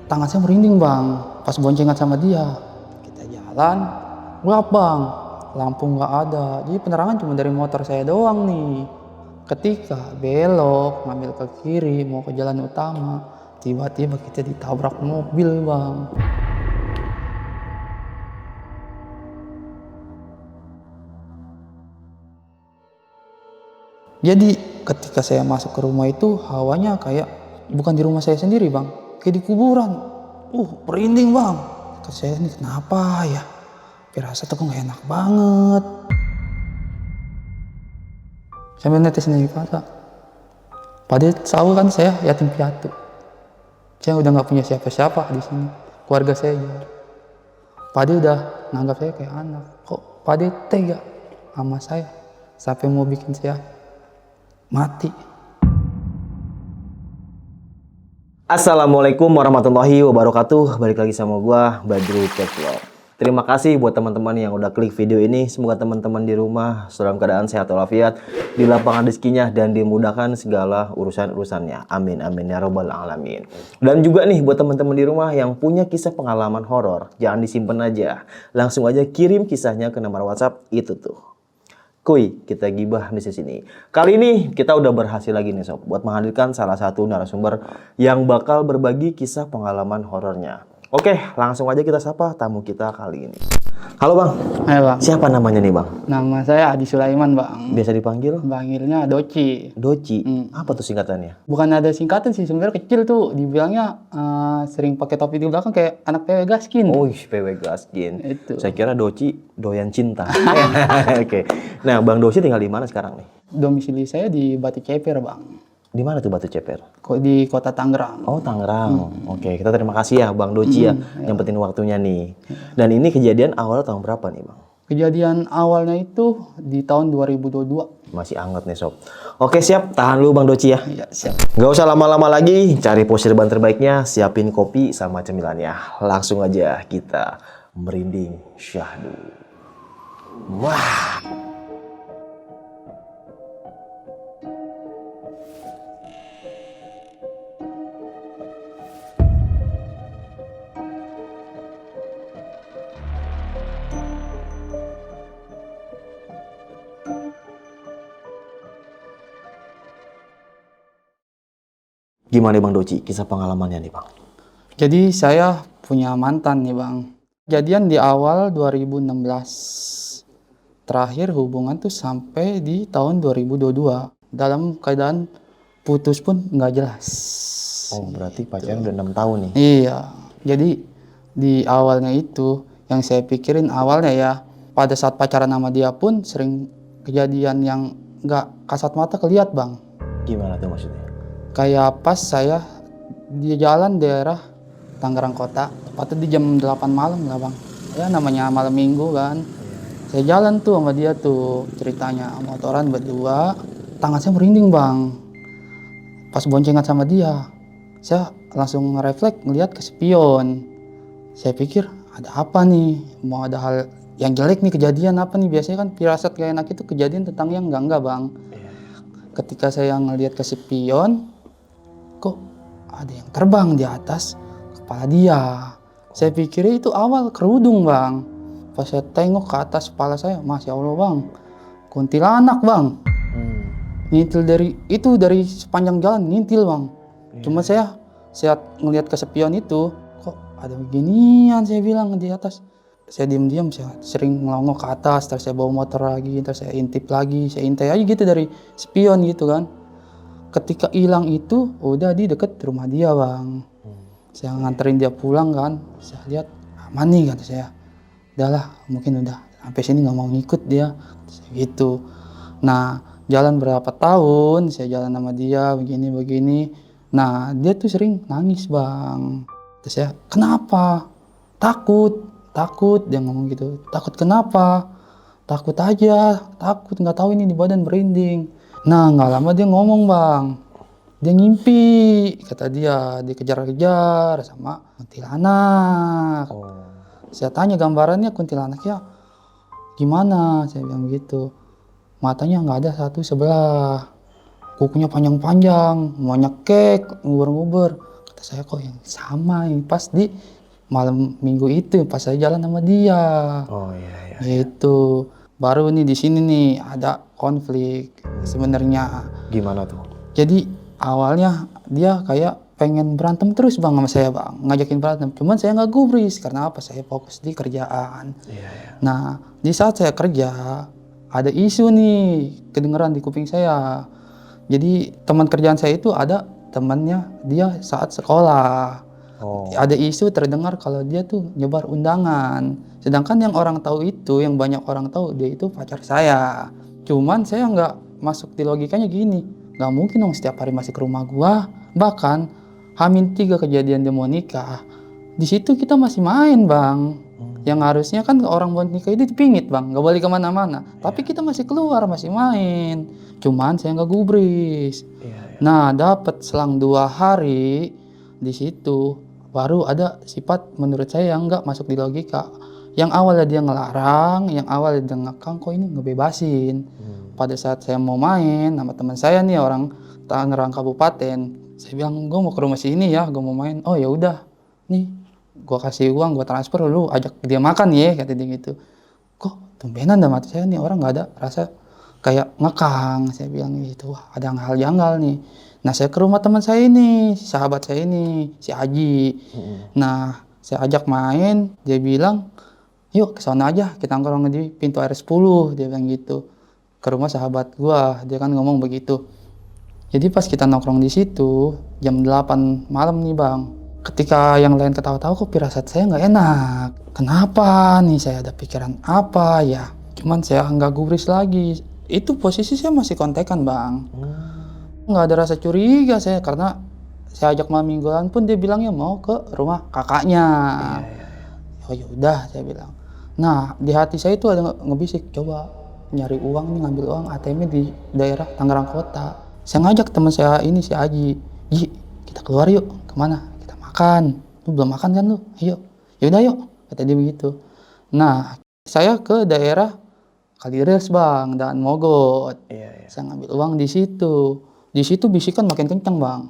tangan saya merinding bang, pas boncengan sama dia. Kita jalan, gelap bang, lampu nggak ada, jadi penerangan cuma dari motor saya doang nih. Ketika belok, ngambil ke kiri, mau ke jalan utama, tiba-tiba kita ditabrak mobil bang. Jadi ketika saya masuk ke rumah itu hawanya kayak bukan di rumah saya sendiri bang, kayak di kuburan. Merinding bang. Kata saya ini kenapa ya? Firasat aku nggak enak banget. Sambil netes sendiri kata, padahal tahu kan saya yatim piatu. Saya udah nggak punya siapa-siapa di sini. Keluarga saya juga. Pade udah nganggap saya kayak anak. Kok Pade tega sama saya sampai mau bikin saya mati. Assalamualaikum warahmatullahi wabarakatuh. Balik lagi sama gua Badru Vlog. Terima kasih buat teman-teman yang udah klik video ini. Semoga teman-teman di rumah dalam keadaan sehat walafiat, di lapangan rezekinya dan dimudahkan segala urusan-urusannya. Amin amin ya robbal alamin. Dan juga nih buat teman-teman di rumah yang punya kisah pengalaman horor, jangan disimpan aja. Langsung aja kirim kisahnya ke nomor WhatsApp itu tuh. Kuy, kita gibah di sini. Kali ini kita udah berhasil lagi nih sob, buat menghadirkan salah satu narasumber yang bakal berbagi kisah pengalaman horornya. Oke, langsung aja kita sapa tamu kita kali ini. Halo bang. Hai bang. Siapa namanya nih bang? Nama saya Adi Sulaiman bang. Biasa dipanggil? Panggilnya Doci. Doci. Apa tuh singkatannya? Bukan ada singkatan sih, sebenarnya kecil tuh dibilangnya sering pakai topi di belakang kayak anak PW Gaskin. Oh, PW Gaskin. Itu. Saya kira Doci doyan cinta. Oke. Nah, Bang Doci tinggal di mana sekarang nih? Domisili saya di Batu Ceper bang. Di mana tuh Batu Ceper? Di kota Tangerang. Oh, Tangerang. Oke, kita terima kasih ya Bang Doci ya, nyempetin waktunya nih. Dan ini kejadian awal tahun berapa nih Bang? Kejadian awalnya itu di tahun 2022. Masih anget nih sob. Oke siap, tahan dulu Bang Doci ya. Iya siap. Gak usah lama-lama lagi, cari posisi ban terbaiknya, siapin kopi sama cemilannya. Langsung aja kita merinding syahdu. Wah. Gimana nih Bang Doci, kisah pengalamannya nih Bang? Jadi saya punya mantan nih bang. Kejadian di awal 2016. Terakhir hubungan tuh sampai di tahun 2022. Dalam keadaan putus pun nggak jelas. Oh berarti pacaran udah 6 tahun nih? Iya. Jadi di awalnya itu yang saya pikirin awalnya ya, pada saat pacaran sama dia pun sering kejadian yang nggak kasat mata kelihat bang. Gimana tuh maksudnya? Kayak pas saya di jalan daerah Tangerang Kota, tepatnya di jam 8 malam lah bang. Ya namanya malam minggu kan. Saya jalan tuh sama dia tuh, ceritanya motoran berdua. Tangan saya merinding bang. Pas boncengan sama dia, saya langsung ngerefleks ngeliat ke spion. Saya pikir ada apa nih? Mau ada hal yang jelek nih, kejadian apa nih? Biasanya kan firasat gak enak itu kejadian tentang yang enggak bang. Ketika saya ngeliat ke spion, kok ada yang terbang di atas kepala dia. Saya pikir itu awal kerudung bang. Pas saya tengok ke atas kepala saya, Masya Allah bang, kuntilanak bang. Ngintil dari sepanjang jalan ngintil bang. Cuma saya ngeliat ke spion itu, kok ada beginian, saya bilang di atas. Saya diam-diam, saya sering ngelongok ke atas, terus saya bawa motor lagi, terus saya intip lagi, saya intai aja gitu dari spion gitu kan. Ketika hilang itu udah di deket rumah dia bang. Saya nganterin dia pulang kan, saya lihat aman nih kata saya. Udahlah mungkin udah sampai sini nggak mau ngikut dia gitu. Nah jalan berapa tahun saya jalan sama dia begini. Nah dia tuh sering nangis bang. Terus saya kenapa? Takut dia ngomong gitu. Takut kenapa? Takut aja, takut nggak tahu ini di badan merinding. Nah nggak lama dia ngomong bang, dia ngimpi, kata dia dikejar-kejar sama kuntilanak. Saya tanya gambarannya kuntilanaknya gimana, saya bilang gitu. Matanya nggak ada satu sebelah, kukunya panjang-panjang, mau nyekek, nguber-nguber. Kata saya kok yang sama yang pas di malam minggu itu pas saya jalan sama dia. Oh iya. Gitu. Baru nih di sini nih ada konflik sebenarnya. Gimana tuh? Jadi awalnya dia kayak pengen berantem terus bang sama saya bang, ngajakin berantem. Cuman saya nggak gubris karena apa? Saya fokus di kerjaan. Iya. Nah di saat saya kerja ada isu nih kedengeran di kuping saya. Jadi teman kerjaan saya itu ada temannya dia saat sekolah. Oh. Ada isu terdengar kalau dia tuh nyebar undangan. Sedangkan yang orang tahu itu, yang banyak orang tahu dia itu pacar saya. Cuman saya nggak masuk di logikanya gini. Nggak mungkin dong setiap hari masih ke rumah gua. Bahkan H-3 kejadian dia mau nikah. Di situ kita masih main bang. Yang harusnya kan orang mau nikah itu dipingit bang. Nggak boleh kemana-mana. Tapi kita masih keluar, masih main. Cuman saya nggak gubris. Nah dapat selang 2 hari di situ baru ada sifat menurut saya yang nggak masuk di logika. Yang awalnya dia ngelarang, yang awalnya dia ngekang, kok ini ngebebasin. Pada saat saya mau main sama teman saya nih orang Tangerang Kabupaten, saya bilang gue mau ke rumah sini ya, gue mau main. Oh ya udah, nih gue kasih uang, gue transfer, lu ajak dia makan ya, kata dia gitu. Kok tumbenan dah mati saya nih orang nggak ada rasa kayak ngekang, saya bilang gitu. Wah ada hal janggal nih. Nah saya ke rumah teman saya ini, sahabat saya ini, si Aji. Nah saya ajak main, dia bilang, yuk ke sana aja, kita nongkrong di pintu air 10, dia bilang gitu. Ke rumah sahabat gua, dia kan ngomong begitu. Jadi pas kita nongkrong di situ, jam 8 malam nih bang. Ketika yang lain ketawa-tawa kok firasat saya nggak enak. Kenapa nih, saya ada pikiran apa ya. Cuman saya nggak gubris lagi. Itu posisi saya masih kontekan bang. Nggak ada rasa curiga saya karena saya ajak malam mingguan pun dia bilangnya mau ke rumah kakaknya. Oh ya udah saya bilang. Nah di hati saya itu ada ngebisik, coba nyari uang nih, ngambil uang ATM di daerah Tangerang Kota. Saya ngajak teman saya ini si Aji, Ji kita keluar yuk, kemana? Kita makan. Lu belum makan kan lu? Ayo. Yaudah yuk, kata dia begitu. Nah saya ke daerah Kalideres bang dan Mogot. Saya ngambil uang di situ. Di situ bisikan makin kencang bang.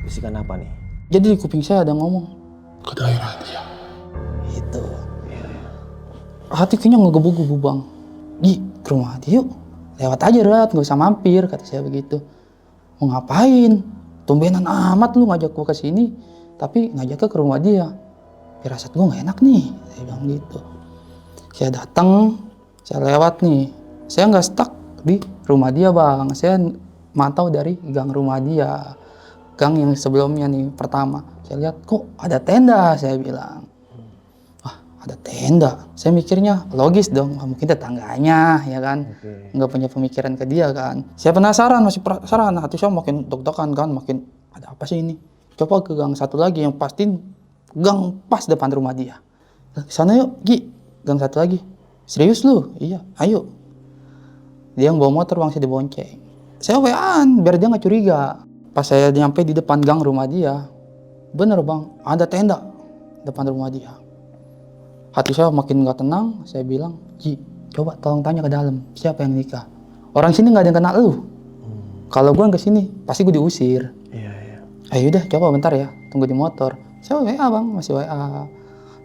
Bisikan apa nih? Jadi di kuping saya ada ngomong ke daerah dia. Itu. Hati kayaknya ngegebu-gebu bang. Gi, ke rumah dia yuk. Lewat aja Rat, gak usah mampir, kata saya begitu. Mau ngapain? Tumbenan amat lu ngajak gua ke sini, tapi ngajaknya ke rumah dia. Firasat gua gak enak nih, saya bilang gitu. Saya datang, saya lewat nih. Saya nggak stuck di rumah dia bang. Saya mantau dari gang rumah dia. Gang yang sebelumnya nih pertama. Saya lihat kok ada tenda, saya bilang. Wah ada tenda. Saya mikirnya logis dong, mungkin tetangganya ya kan. Nggak punya pemikiran ke dia kan. Saya penasaran, masih penasaran. Hati saya makin deg-degan kan, makin ada apa sih ini. Coba ke gang satu lagi yang pasti gang pas depan rumah dia. Sana yuk Gi, gang satu lagi. Serius lu? Iya, ayo. Dia yang bawa motor bang, saya dibonceng. Saya WA-an biar dia nggak curiga. Pas saya nyampe di depan gang rumah dia, bener bang, ada tenda depan rumah dia. Hati saya makin nggak tenang, saya bilang, Ji, coba tolong tanya ke dalam, siapa yang nikah? Orang sini nggak ada yang kenal lu. Kalau gue ke sini, pasti gue diusir. Ayo udah, coba bentar ya, tunggu di motor. Saya WA bang, masih WA.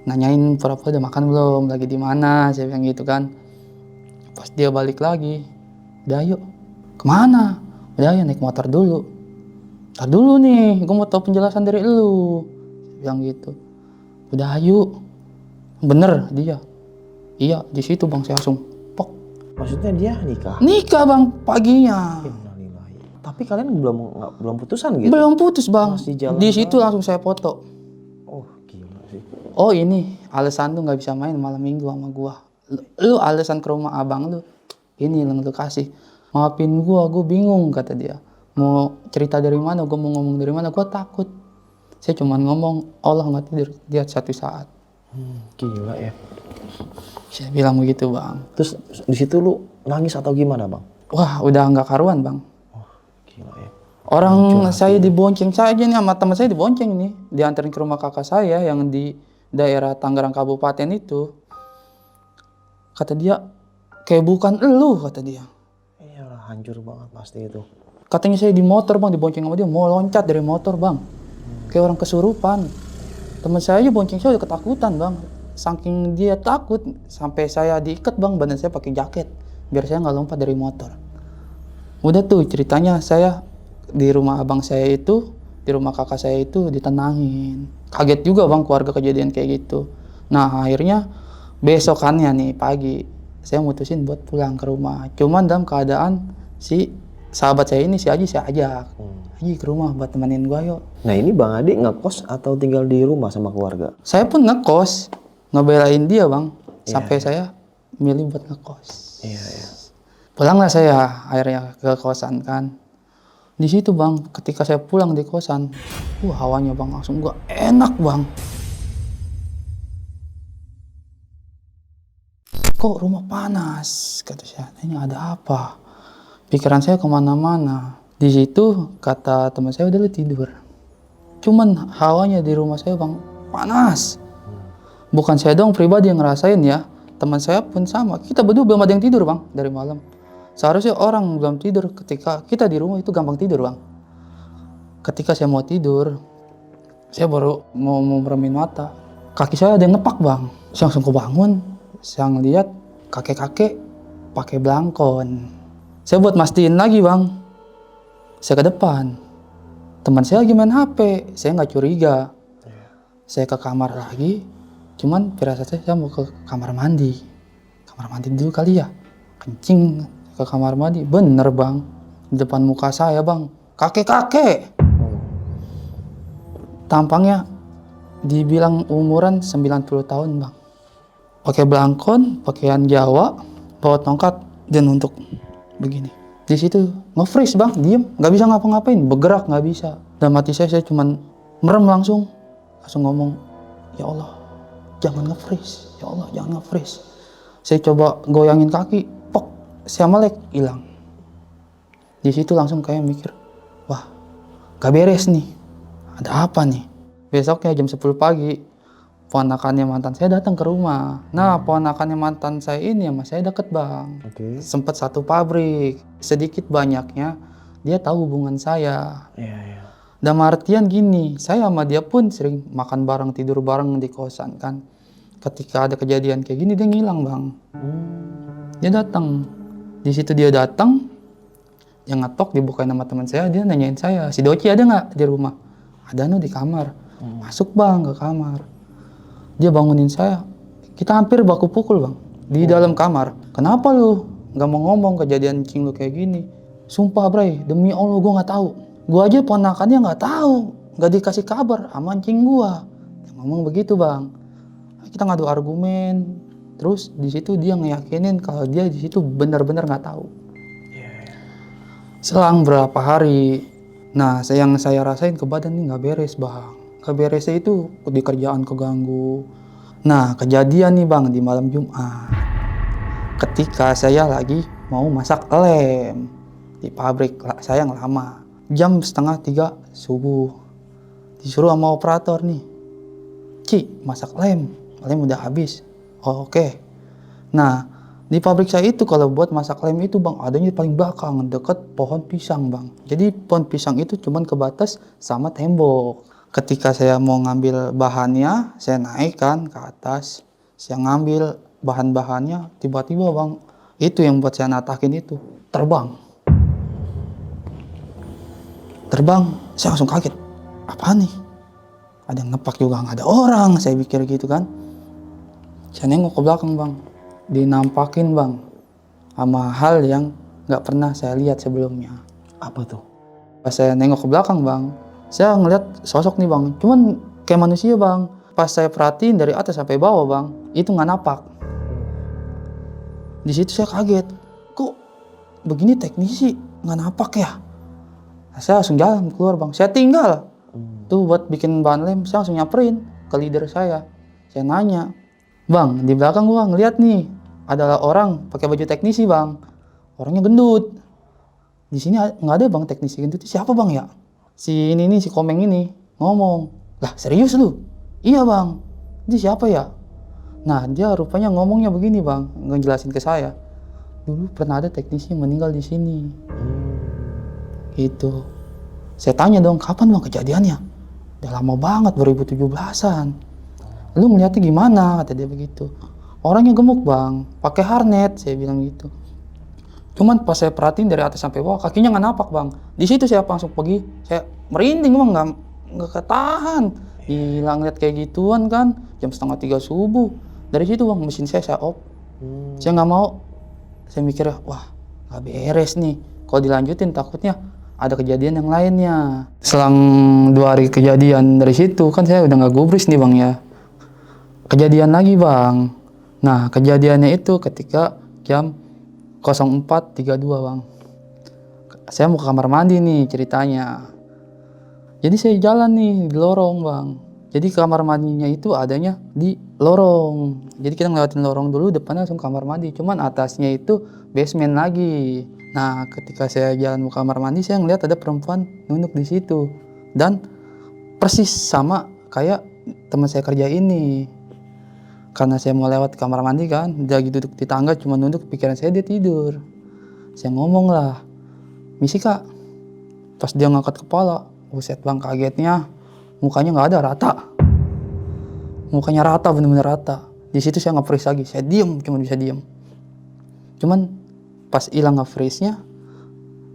Nanyain pura-pura udah makan belum, lagi di mana, saya bilang gitu kan. Pas dia balik lagi, udah yuk, kemana? Udah ya naik motor dulu. Ntar dulu nih, gue mau tahu penjelasan dari lu. Saya bilang gitu. Udah yuk. Bener dia. Iya, di situ bang saya langsung pok. Maksudnya dia nikah? Nikah bang paginya. Tapi kalian belum putusan gitu? Belum putus bang. Masih jalan Di situ langsung saya foto. Oh gila sih. Oh ini alasan lu nggak bisa main malam minggu sama gua. Lu alasan ke rumah abang lu. Ini yang lu kasih. Maafin gua bingung kata dia. Mau cerita dari mana, gua mau ngomong dari mana, gua takut. Saya cuma ngomong Allah nggak tidur dia satu saat. Gila ya. Saya bilang begitu bang. Terus di situ lu nangis atau gimana bang? Wah udah nggak karuan bang. Gila ya. Orang saya dibonceng saja nih sama teman saya dibonceng nih. Diantarin ke rumah kakak saya yang di daerah Tangerang Kabupaten itu. Kata dia, kayak bukan elu kata dia. Iyalah hancur banget pasti itu. Katanya saya di motor bang, dibonceng sama dia, mau loncat dari motor bang. kayak orang kesurupan. Teman saya aja bonceng saya udah ketakutan bang. Saking dia takut sampai saya diikat bang, badan saya pakai jaket biar saya nggak lompat dari motor. Udah tuh ceritanya saya di rumah abang saya itu, di rumah kakak saya itu ditenangin. Kaget juga bang keluarga kejadian kayak gitu. Nah akhirnya besokannya nih pagi saya mutusin buat pulang ke rumah. Cuman dalam keadaan si sahabat saya ini si Aji saya ajak. Aji ke rumah buat temenin gua yuk. Nah ini Bang Adi ngekos atau tinggal di rumah sama keluarga? Saya pun ngekos, ngebelain dia bang. Sampai saya milih buat ngekos. Iya, iya. Pulanglah saya akhirnya ke kosan kan. Di situ bang, ketika saya pulang di kosan, hawanya bang langsung gua enak bang. Kok rumah panas? Kata saya, ini ada apa? Pikiran saya kemana-mana. Di situ kata teman saya udah lu tidur. Cuman hawanya di rumah saya bang panas. Bukan saya dong pribadi yang ngerasain ya. Teman saya pun sama. Kita berdua belum ada yang tidur bang dari malam. Seharusnya orang belum tidur ketika kita di rumah itu gampang tidur bang. Ketika saya mau tidur, saya baru mau meremin mata. Kaki saya ada yang nepak bang. Saya langsung kebangun. Saya ngeliat kakek-kakek pakai belangkon. Saya buat mastiin lagi bang. Saya ke depan. Teman saya lagi main HP. Saya nggak curiga. Saya ke kamar lagi. Cuman firasat saya mau ke kamar mandi. Kamar mandi dulu kali ya. Kencing ke kamar mandi. Bener bang. Di depan muka saya bang. Kakek-kakek. Tampangnya dibilang umuran 90 tahun bang. Pakai belangkon, pakaian Jawa, bawa tongkat dan untuk begini. Di situ nge-freeze bang, diem, nggak bisa ngapa-ngapain, bergerak nggak bisa. Dalam hati saya cuman merem langsung ngomong, ya Allah, jangan nge-freeze, ya Allah, jangan nge-freeze. Saya coba goyangin kaki, pok, saya melek, hilang. Di situ langsung kayak mikir, wah, gak beres nih, ada apa nih? Besoknya jam 10 pagi, ponakannya mantan saya datang ke rumah. Nah, ponakannya mantan saya ini sama saya deket bang. Sempet satu pabrik. Sedikit banyaknya dia tahu hubungan saya. Dan artian gini, saya sama dia pun sering makan bareng, tidur bareng di kosan kan. Ketika ada kejadian kayak gini dia ngilang bang. Dia datang. Di situ dia datang, dia ngetok, dibukain nama teman saya, dia nanyain saya, si Doci ada nggak di rumah? Ada no di kamar. Masuk bang ke kamar. Dia bangunin saya, kita hampir baku pukul bang, di dalam kamar. Kenapa lu gak mau ngomong kejadian cing lu kayak gini? Sumpah bray, demi Allah gue gak tahu. Gue aja ponakannya gak tahu, gak dikasih kabar sama cing gue. Dia ngomong begitu bang. Kita ngadu argumen, terus di situ dia ngeyakinin kalau dia di situ benar-benar gak tahu. Selang berapa hari, nah yang saya rasain ke badan ini gak beres bang. Keberesnya itu di kerjaan keganggu. Nah kejadian nih bang di malam Jumat. Ketika saya lagi mau masak lem di pabrik saya yang lama. Jam 2:30 subuh. Disuruh sama operator nih. Ci masak lem udah habis. Oh, oke. Nah di pabrik saya itu kalau buat masak lem itu bang adanya paling belakang deket pohon pisang bang. Jadi pohon pisang itu cuman kebatas sama tembok. Ketika saya mau ngambil bahannya, saya naik kan ke atas. Saya ngambil bahan-bahannya, tiba-tiba bang, itu yang buat saya natakin itu, terbang. Terbang, saya langsung kaget. Apaan nih? Ada yang ngepak juga, nggak ada orang, saya pikir gitu kan. Saya nengok ke belakang bang, dinampakin bang, sama hal yang nggak pernah saya lihat sebelumnya. Apa tuh? Pas saya nengok ke belakang bang, saya ngeliat sosok nih bang, cuman kayak manusia bang. Pas saya perhatiin dari atas sampai bawah bang, itu nggak napak. Di situ saya kaget, kok begini teknisi nggak napak ya? Nah, saya langsung jalan keluar bang, saya tinggal tuh buat bikin bahan lem, saya langsung nyamperin ke leader saya. Saya nanya, bang di belakang gua ngeliat nih adalah orang pakai baju teknisi bang, orangnya gendut. Di sini nggak ada bang teknisi gendut, siapa bang ya? Si ini nih, si Komeng ini ngomong, lah serius lu? Iya bang, itu siapa ya? Nah dia rupanya ngomongnya begini bang, ngejelasin ke saya. Dulu pernah ada teknisi yang meninggal di sini. Gitu. Saya tanya dong, kapan bang kejadiannya? Udah lama banget, 2017-an. Lu melihatnya gimana? Kata dia begitu. Orangnya gemuk bang, pakai harnet, saya bilang gitu. Cuman pas saya perhatiin dari atas sampai bawah, kakinya nggak napak bang. Di situ saya langsung pergi, saya merinding bang, nggak ketahan. Hilang lihat kayak gituan kan, jam 2:30 subuh. Dari situ bang, mesin saya off. Saya nggak mau. Saya mikirnya, wah nggak beres nih. Kalau dilanjutin takutnya ada kejadian yang lainnya. Selang 2 hari kejadian dari situ kan saya udah nggak gubris nih bang ya. Kejadian lagi bang. Nah kejadiannya itu ketika jam 04.32 bang. Saya mau ke kamar mandi nih ceritanya. Jadi saya jalan nih di lorong bang. Jadi kamar mandinya itu adanya di lorong. Jadi kita ngelewatin lorong dulu, depannya langsung kamar mandi. Cuman atasnya itu basement lagi. Nah ketika saya jalan ke kamar mandi, saya ngeliat ada perempuan nunduk di situ. Dan persis sama kayak teman saya kerja ini. Karena saya mau lewat kamar mandi kan, dia lagi duduk di tangga cuma nunduk, pikiran saya dia tidur. Saya ngomong lah, misi kak. Pas dia ngangkat kepala, buset bang kagetnya, mukanya nggak ada, rata. Mukanya rata, bener-bener rata. Di situ saya nge-freeze lagi, saya diem, cuma bisa diem. Cuman pas hilang nge-freeze-nya,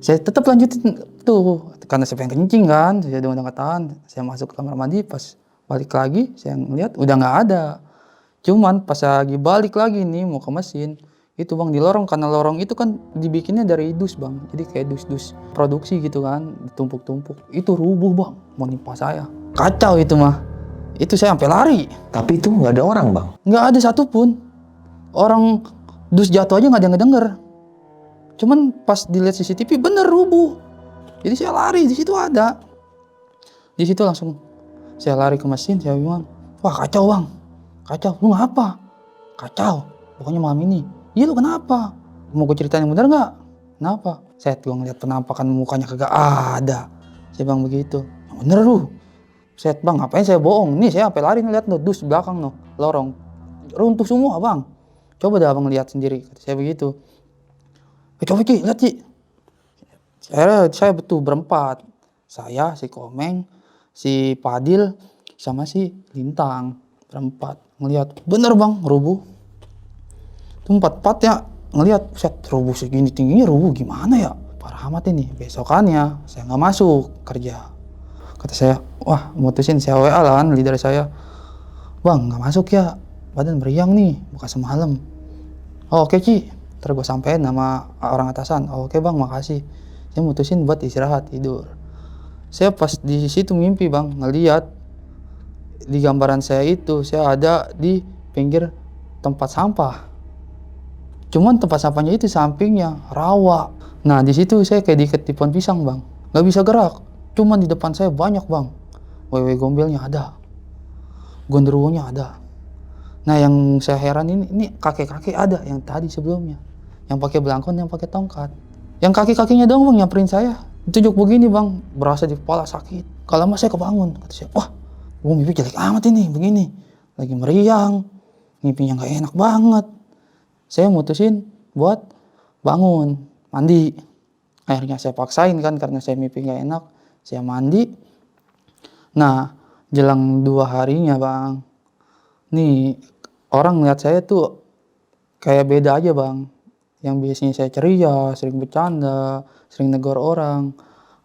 saya tetap lanjutin tuh, karena saya pengen kencing kan, saya udah nggak tahan. Saya masuk ke kamar mandi, pas balik lagi, saya ngeliat udah nggak ada. Cuman pas lagi balik lagi nih mau ke mesin, itu bang di lorong, karena lorong itu kan dibikinnya dari dus bang, jadi kayak dus-dus produksi gitu kan, ditumpuk-tumpuk. Itu rubuh bang, mau nimpa saya. Kacau itu mah. Itu saya sampai lari. Tapi itu nggak ada orang bang? Nggak ada satupun. Orang dus jatuh aja nggak ada yang ngedenger. Cuman pas dilihat CCTV bener rubuh. Jadi saya lari, di situ ada. Di situ langsung saya lari ke mesin, saya bilang, wah kacau bang. Kacau, lu ngapa? Kacau, pokoknya malam ini. Iya lu kenapa? Mau gue ceritain yang bener gak? Kenapa? Saya tuh ngeliat penampakan mukanya kagak ada. Saya bilang begitu. Yang bener lu. Saya bang ngapain saya bohong? Nih saya sampai lari ngeliat no, dus belakang no, lorong. Runtuh semua bang. Coba dah abang lihat sendiri. Kata saya begitu. Coba Ci, lihat Ci. Saya betul berempat. Saya, si Komeng, si Padil, sama si Lintang. Berempat. Ngelihat bener bang rubuh itu 4-4 ya, ngelihat set rubuh segini tingginya, rubuh gimana ya, parah amat ini. Besokannya saya nggak masuk kerja, kata saya wah mutusin, saya WA lah kan leader saya, bang nggak masuk ya, badan meriang nih buka semalam. Oh, oke Ci, ntar gue sampein nama orang atasan. Oh, oke bang makasih. Saya mutusin buat istirahat tidur. Saya pas di situ mimpi bang, ngelihat di gambaran saya itu saya ada di pinggir tempat sampah. Cuman tempat sampahnya itu sampingnya rawa. Nah di situ saya kayak diikat di pohon pisang bang, nggak bisa gerak. Cuman di depan saya banyak bang, wewe gombelnya ada, gondoruonya ada. Nah yang saya heran ini kakek-kakek ada yang tadi sebelumnya, yang pakai belangkon, yang pakai tongkat. Yang kaki-kakinya dong bang nyamperin saya, ditunjuk begini bang, berasa di kepala sakit. Kalau mas saya kebangun, kata saya, wah gue mimpi jelek amat ini, begini. Lagi meriang, mimpinya gak enak banget. Saya mutusin buat bangun, mandi. Akhirnya saya paksain kan, karena saya mimpi gak enak. Saya mandi. Nah, jelang 2 harinya bang, nih orang ngeliat saya tuh kayak beda aja bang. Yang biasanya saya ceria, sering bercanda, sering negor orang.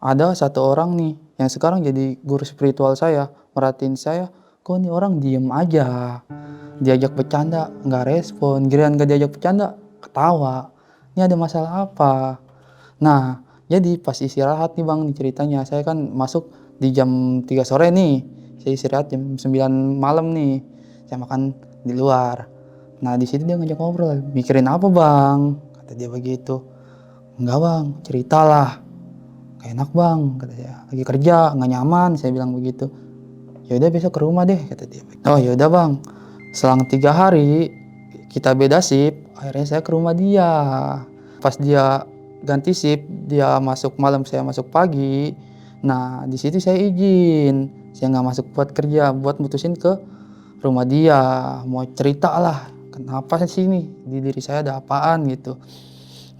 Ada satu orang nih, yang sekarang jadi guru spiritual saya, merhatiin saya, kok nih orang diem aja, diajak bercanda nggak respon, giliran nggak diajak bercanda ketawa. Ini ada masalah apa? Nah jadi pas istirahat nih bang, nih ceritanya saya kan masuk di jam 3 sore nih, saya istirahat jam 9 malam nih, saya makan di luar. Nah di situ dia ngajak ngobrol, mikirin apa bang? Kata dia begitu. Enggak bang, ceritalah. Gak enak bang, kata dia, lagi kerja nggak nyaman, saya bilang begitu. Ya udah besok ke rumah deh, kata dia. Oh ya udah bang. Selang 3 hari kita beda shift, akhirnya saya ke rumah dia. Pas dia ganti shift, dia masuk malam, saya masuk pagi. Nah di situ saya izin, saya nggak masuk buat kerja, buat mutusin ke rumah dia, mau cerita lah, kenapa sih nih di diri saya ada apaan gitu.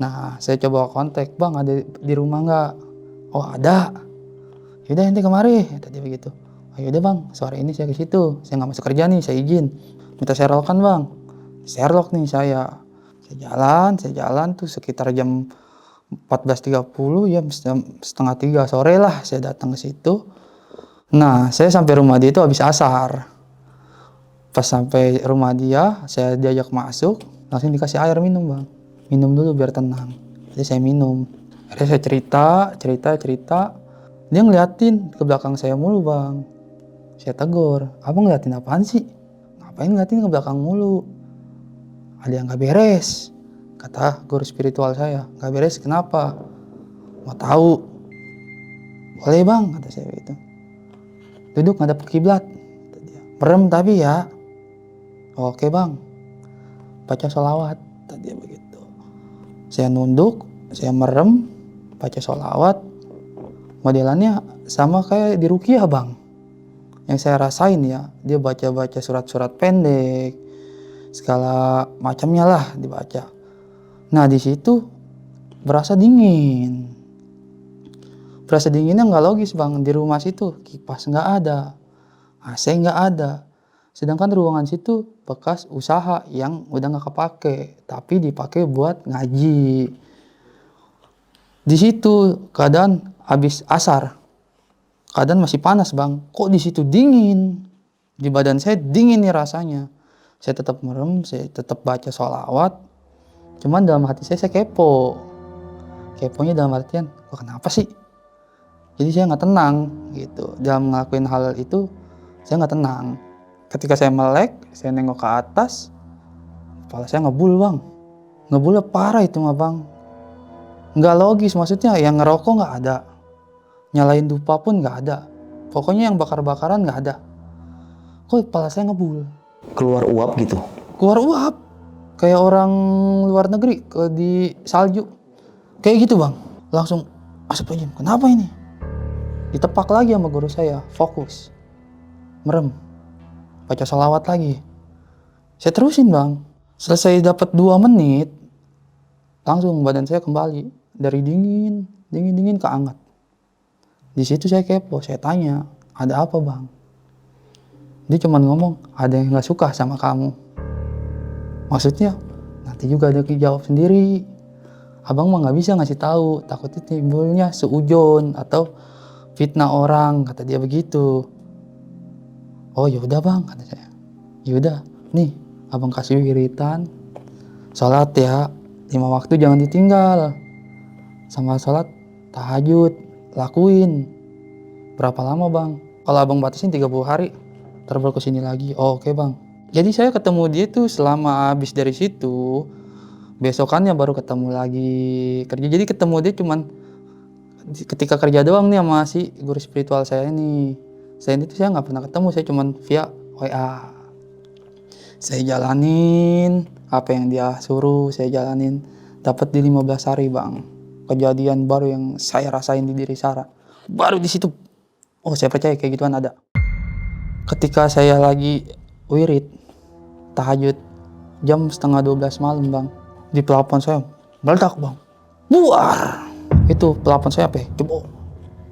Nah saya coba kontak, bang ada di rumah nggak? Oh ada. Yaudah nanti kemari, kata dia begitu. Oh Ya udah bang, sore ini saya ke situ. Saya nggak masuk kerja nih, saya izin. Minta Sherlockan bang. Sherlock nih saya. Saya jalan tuh sekitar jam 14.30 ya setengah 3 sore lah saya datang ke situ. Nah, saya sampai rumah dia itu habis asar. Pas sampai rumah dia, saya diajak masuk, langsung dikasih air minum bang. Minum dulu biar tenang. Jadi saya minum. Akhirnya saya cerita. Dia ngeliatin ke belakang saya mulu bang. Saya tegur, abang ngeliatin apaan sih? Ngapain ngeliatin ke belakang mulu? Ada yang gak beres, kata guru spiritual saya. Gak beres kenapa? Mau tahu? Boleh bang, kata saya gitu. Duduk ngadep ke kiblat. Merem tapi ya. Oke bang. Baca sholawat. Tadi begitu. Saya nunduk, saya merem, baca sholawat. Modelannya sama kayak di ruqyah bang. Yang saya rasain ya, dia baca-baca surat-surat pendek, segala macamnya lah dibaca. Nah di situ berasa dingin. Berasa dinginnya nggak logis bang. Di rumah situ kipas nggak ada, AC nggak ada. Sedangkan ruangan situ bekas usaha yang udah nggak kepake, tapi dipakai buat ngaji. Di situ keadaan habis asar, keadaan masih panas bang. Kok di situ dingin? Di badan saya dingin nih rasanya. Saya tetap merem, saya tetap baca sholawat. Cuman dalam hati saya kepo. Keponya dalam artian, kok kenapa sih? Jadi saya nggak tenang gitu. Dalam ngelakuin hal itu, saya nggak tenang. Ketika saya melek, saya nengok ke atas, kepala saya ngebul bang. Ngebulnya parah itu mah bang. Nggak logis, maksudnya yang ngerokok nggak ada. Nyalain dupa pun nggak ada. Pokoknya yang bakar-bakaran nggak ada. Kok kepala saya ngebul? Keluar uap gitu. Keluar uap. Kayak orang luar negeri di salju. Kayak gitu bang. Langsung, astagfirullahaladzim, kenapa ini? Ditepak lagi sama guru saya, fokus. Merem. Baca sholawat lagi. Saya terusin bang. Selesai dapat 2 menit, langsung badan saya kembali. Dari dingin ke hangat. Di situ saya kepo, saya tanya, ada apa bang? Dia cuma ngomong, ada yang gak suka sama kamu. Maksudnya, nanti juga ada dijawab sendiri. Abang mah gak bisa ngasih tahu, takutnya timbulnya seujon atau fitnah orang, kata dia begitu. Oh yaudah bang, kata saya. Yaudah, nih abang kasih wiritan, sholat ya, 5 waktu jangan ditinggal. Sama sholat tahajud, lakuin. Berapa lama bang? Kalau abang batasin 30 hari, terbaru kesini lagi. Oh, oke bang. Jadi saya ketemu dia tuh selama habis dari situ, besokannya baru ketemu lagi kerja. Jadi ketemu dia cuman ketika kerja doang nih sama si guru spiritual saya ini. Selain itu saya nggak pernah ketemu, saya cuman via WA. Saya jalanin apa yang dia suruh, saya jalanin. Dapat di 15 hari bang. Kejadian baru yang saya rasain di diri Sarah. Baru di situ, oh saya percaya kayak gituan ada. Ketika saya lagi wirid, tahajud, jam setengah 12 malam bang. Di pelapon saya meledak bang. Buar! Itu pelapon saya jebol.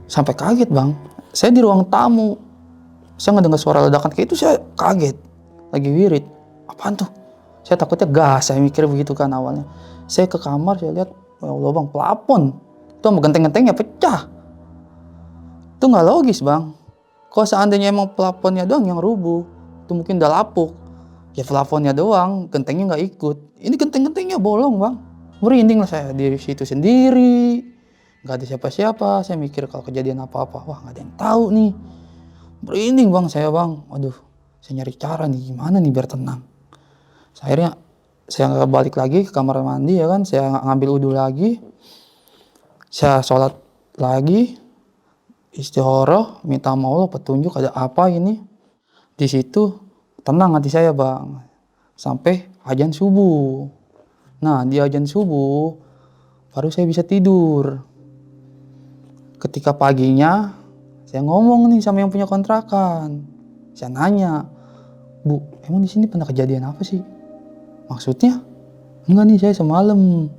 Sampai kaget bang. Saya di ruang tamu. Saya ngedengar suara ledakan kayak itu, saya kaget. Lagi wirid. Apaan tuh? Saya takutnya gas, saya mikir begitu kan awalnya. Saya ke kamar, saya lihat, ya Allah bang, pelapon. Itu sama genteng-gentengnya pecah. Itu nggak logis bang. Kalau seandainya emang pelafonnya doang yang rubuh, itu mungkin udah lapuk. Ya pelafonnya doang, gentengnya nggak ikut. Ini genteng-gentengnya bolong bang. Merinding lah saya di situ sendiri. Nggak ada siapa-siapa. Saya mikir kalau kejadian apa-apa, wah nggak ada yang tahu nih. Merinding bang saya bang. Waduh, saya nyari cara nih gimana nih biar tenang. Akhirnya saya balik lagi ke kamar mandi ya kan. Saya ngambil wudhu lagi. Saya sholat lagi. Istikharah, minta sama Allah petunjuk ada apa ini. Di situ tenang hati saya bang. Sampai azan subuh. Nah di azan subuh baru saya bisa tidur. Ketika paginya saya ngomong nih sama yang punya kontrakan. Saya nanya, Bu, emang di sini pernah kejadian apa sih? Maksudnya? Enggak nih, saya semalam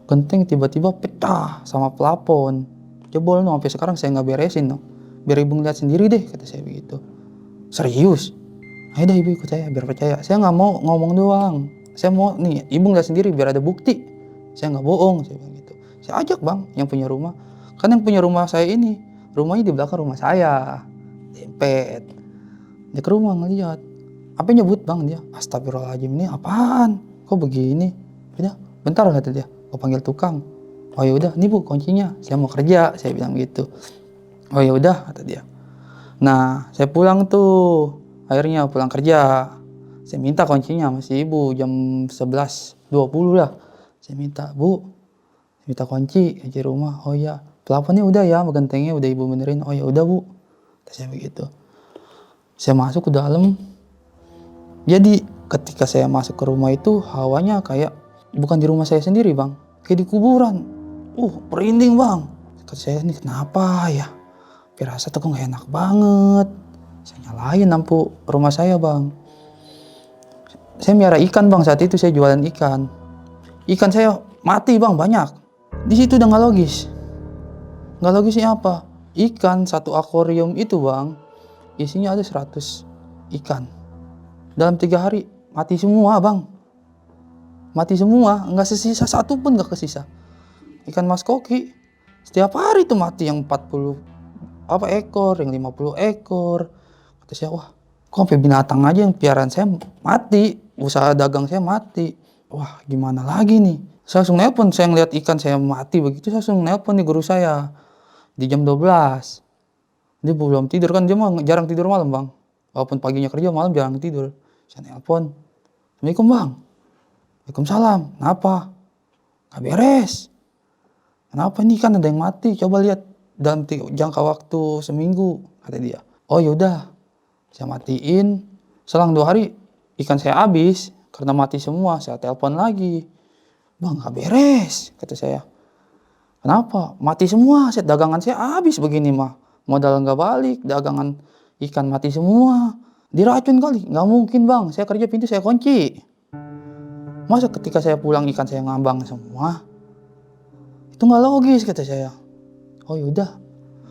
genteng tiba-tiba pecah sama pelapon. Jebol no, sampai sekarang saya nggak beresin no. biar ibu ngeliat sendiri deh, kata saya begitu. Serius? Ayo dah ibu ikut saya biar percaya. Saya nggak mau ngomong doang. Saya mau nih ibu ngeliat sendiri biar ada bukti. Saya nggak bohong, saya bilang gitu. Saya ajak bang yang punya rumah. Kan yang punya rumah saya ini, rumahnya di belakang rumah saya. Dempet. Dia ke rumah ngeliat. Apa nyebut bang dia? Astagfirullahaladzim, ini apaan? Kok begini? Udah, bentar kata dia. Gua panggil tukang. Oh ya udah, ini bu kuncinya. Saya mau kerja, saya bilang gitu. Oh ya udah, kata dia. Nah, saya pulang tuh. Akhirnya pulang kerja. Saya minta kuncinya sama si ibu jam 11.20 lah. Saya minta, bu, saya minta kunci rumah. Oh iya, pelafonnya udah ya, gentengnya udah ibu benerin. Oh ya udah bu, kata saya begitu. Saya masuk ke dalam. Jadi ketika saya masuk ke rumah itu hawanya kayak bukan di rumah saya sendiri bang, kayak di kuburan. Merinding bang. Kata saya ini kenapa ya? Firasat aku nggak enak banget. Saya nyalain lampu rumah saya bang. Saya miara ikan bang, saat itu saya jualan ikan. Ikan saya mati bang, banyak. Di situ udah nggak logis. Nggak logisnya apa? Ikan satu akuarium itu bang, isinya ada 100 ikan. Dalam 3 hari mati semua bang. Mati semua, nggak sesisa satu pun nggak kesisa. Ikan mas koki setiap hari tuh mati, yang 40 ekor, yang 50 ekor. Kata saya, wah kok sampai binatang aja yang piaraan saya mati, usaha dagang saya mati. Wah gimana lagi nih? Saya langsung nelpon, saya ngeliat ikan saya mati begitu, saya langsung nelpon nih guru saya. Di jam 12. Dia belum tidur kan, dia mah jarang tidur malam bang. Walaupun paginya kerja, malam jarang tidur. Saya nelpon, Assalamualaikum bang. Waalaikumsalam, kenapa? Gak beres. Kenapa ini kan ada yang mati, coba lihat dalam jangka waktu seminggu, kata dia. Oh yaudah, saya matiin. Selang 2 hari ikan saya habis karena mati semua. Saya telepon lagi, bang gak beres, kata saya. Kenapa? Mati semua, dagangan saya habis begini mah. Modal nggak balik, dagangan ikan mati semua. Diracun kali, nggak mungkin bang. Saya kerja pintu saya kunci. Masa ketika saya pulang ikan saya ngambang semua? Itu nggak logis, kata saya. Oh yaudah,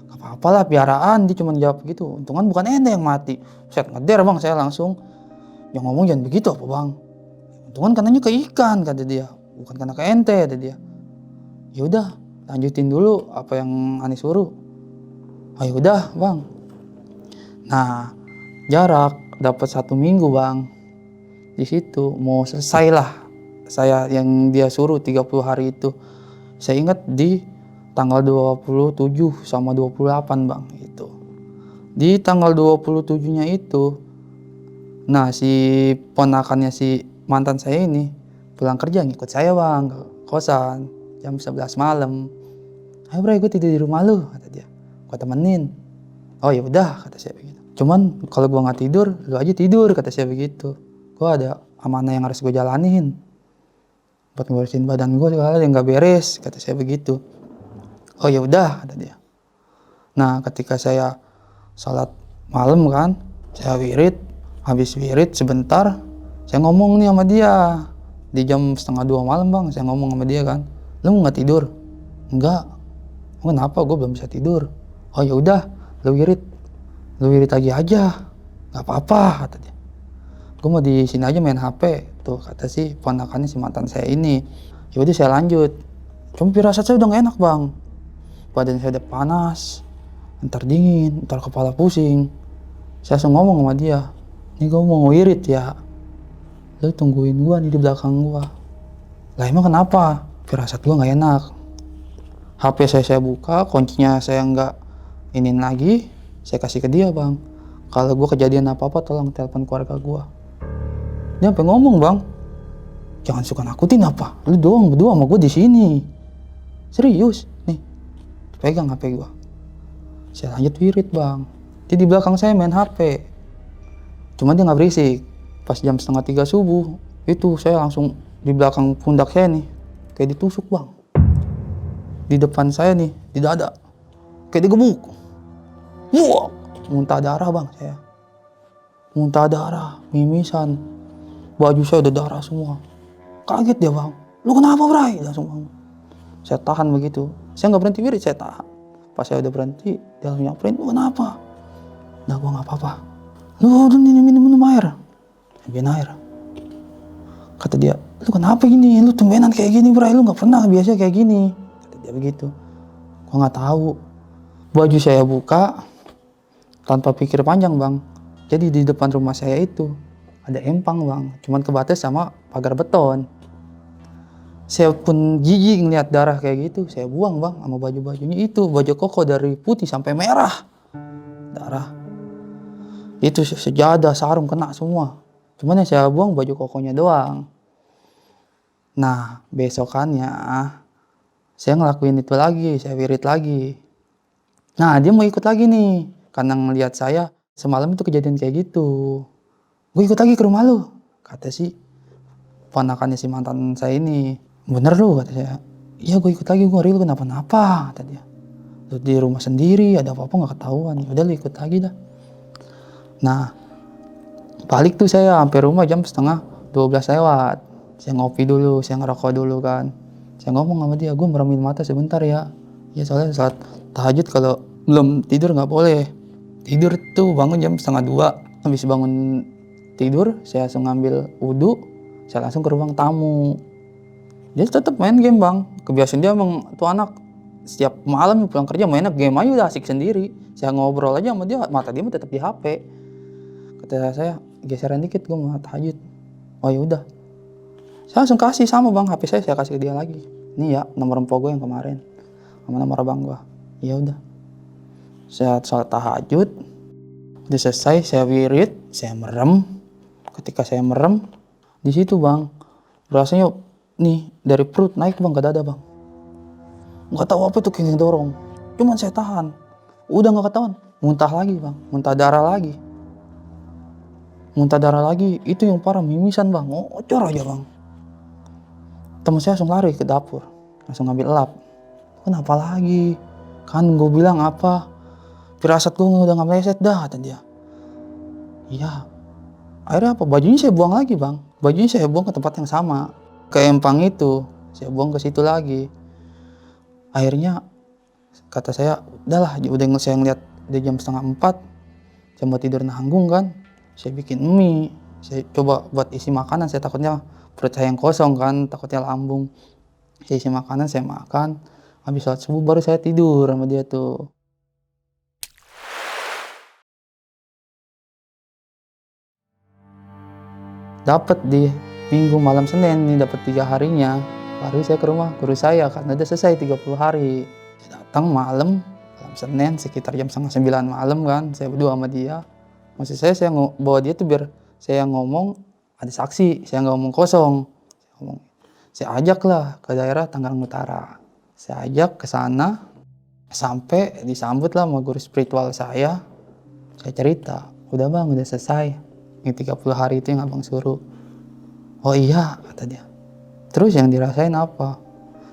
gak apa-apa lah piaraan. Dia cuma jawab gitu. Untungan bukan ente yang mati. Saya ngeder bang, saya langsung. Yang ngomong jangan begitu apa bang. Untungan kanannya ke ikan, kata dia. Bukan karena ke ente, kata dia. Yaudah, lanjutin dulu apa yang Ani suruh. Oh yaudah bang. Nah, jarak dapat 1 minggu bang. Di situ mau selesai lah. Saya yang dia suruh 30 hari itu. Saya ingat di tanggal 27 sama 28 bang itu. Di tanggal 27-nya itu, nah si ponakannya si mantan saya ini pulang kerja ngikut saya bang ke kosan jam 11 malam. Ayo bro, gue tidur di rumah lu, kata dia. Gue temenin. Oh ya udah, kata saya begitu. Cuman kalau gue nggak tidur, lu aja tidur, kata saya begitu. Gue ada amanah yang harus gue jalanin. Buat ngebersihin badan gue segala yang nggak beres, kata saya begitu. Oh ya udah, kata dia. Nah ketika saya sholat malam kan, saya wirid. Habis wirid sebentar, saya ngomong nih sama dia. Di jam 1:30 malam bang, saya ngomong sama dia kan. Lu nggak tidur? Enggak. Kenapa? Gue belum bisa tidur. Oh ya udah, lu wirid lagi aja, nggak apa-apa, kata dia. Gue mau di sini aja main HP, tuh kata si ponakannya si mantan saya ini. Ya udah saya lanjut. Cuma firasat saya udah gak enak bang. Badan saya udah panas, ntar dingin, ntar kepala pusing. Saya langsung ngomong sama dia, ini gue mau wirid ya, lu tungguin gue nih di belakang gue. Lah emang kenapa? Firasat gue gak enak. HP saya buka, kuncinya saya nggak inin lagi, saya kasih ke dia bang. Kalau gue kejadian apa-apa tolong telepon keluarga gue. Dia sampai ngomong bang, jangan suka nakutin apa, lu doang berdua sama gue di sini. Serius, nih, pegang HP gue. Saya lanjut wirid bang. Dia di belakang saya main HP. Cuma dia nggak berisik. Pas jam 2:30 subuh, itu saya langsung di belakang pundak saya nih, kayak ditusuk bang. Di depan saya nih, di dada, kayak digebuk. Wah, muntah darah bang saya. Muntah darah, mimisan. Baju saya udah darah semua. Kaget dia bang. Lu kenapa bray? Langsung bang. Saya tahan begitu. Saya nggak berhenti wirid, saya tahan. Pas saya udah berhenti, dia langsung nyamperin, lu kenapa? Nah gue gak apa-apa. Lu minum air. Ambilin air. Kata dia, lu kenapa gini? Lu tumbenan kayak gini bray, lu gak pernah biasa kayak gini. Kata dia begitu. Gue gak tahu. Baju saya buka tanpa pikir panjang bang. Jadi di depan rumah saya itu ada empang bang, cuman kebatas sama pagar beton. Saya pun jijik ngeliat darah kayak gitu, saya buang bang sama baju-bajunya itu, baju koko dari putih sampai merah. Darah. Itu sejadah, sarung kena semua. Cuman yang saya buang baju kokonya doang. Nah, besokannya saya ngelakuin itu lagi, saya wirid lagi. Nah, dia mau ikut lagi nih, karena ngeliat saya semalam itu kejadian kayak gitu. Gue ikut lagi ke rumah lu, kata si ponakannya si mantan saya ini. Bener lu, kata saya. Iya gue ikut lagi, gue ngeri lu kenapa-napa, kata dia. Lu di rumah sendiri, ada apa-apa gak ketahuan. Udah lu ikut lagi dah. Nah, balik tuh saya sampai rumah jam 11:30 lewat. Saya ngopi dulu, saya ngerokok dulu kan. Saya ngomong sama dia, gue meremin mata sebentar ya. Ya soalnya saat tahajud kalau belum tidur gak boleh. Tidur tuh bangun jam 1:30. Habis bangun tidur, saya langsung ngambil wudhu, saya langsung ke ruang tamu. Dia tetap main game bang. Kebiasaan dia emang tuh anak setiap malam pulang kerja main game aja udah asik sendiri. Saya ngobrol aja sama dia, mata dia tetap di HP. Kata saya, geseran dikit gue mau tahajud. Oh ya udah. Saya langsung kasih sama bang, HP saya kasih ke dia lagi. Ini ya nomor empok gue yang kemarin, sama nomor abang gue. Ya udah. Saya sholat tahajud, udah selesai, saya wirid, saya merem. Ketika saya merem, di situ bang, rasanya nih dari perut naik bang ke dada bang. Nggak tahu apa tuh kayak dorong. Cuman saya tahan. Udah nggak ketahuan, muntah lagi bang, muntah darah lagi. Muntah darah lagi, itu yang parah mimisan bang, ngocor aja bang. Temen saya langsung lari ke dapur, langsung ngambil lap. Kenapa lagi? Kan gue bilang apa? Firasat gue udah gak meleset dah, kata dia. Iya. Akhirnya apa? Bajunya saya buang lagi bang. Bajunya saya buang ke tempat yang sama. Ke empang itu, saya buang ke situ lagi. Akhirnya kata saya, udahlah, udah saya ngeliat udah jam 3:30, saya mau tidur nanggung kan. Saya bikin mie, saya coba buat isi makanan, saya takutnya perut saya yang kosong kan, takutnya lambung. Saya isi makanan, saya makan. Habis sholat subuh baru saya tidur sama dia tuh. Dapat di minggu malam Senin nih, dapat 3 harinya. Baru saya ke rumah guru saya karena udah selesai 30 hari. Saya datang malam Senin sekitar jam 8:30 malam kan. Saya berdua sama dia. Maksud saya bawa dia tuh biar saya ngomong ada saksi, saya nggak ngomong kosong. Saya ajak lah ke daerah Tangerang Utara. Saya ajak ke sana, sampai disambut lah sama guru spiritual saya. Saya cerita, udah bang, udah selesai. Yang 30 hari itu yang abang suruh. Oh iya, kata dia. Terus yang dirasain apa?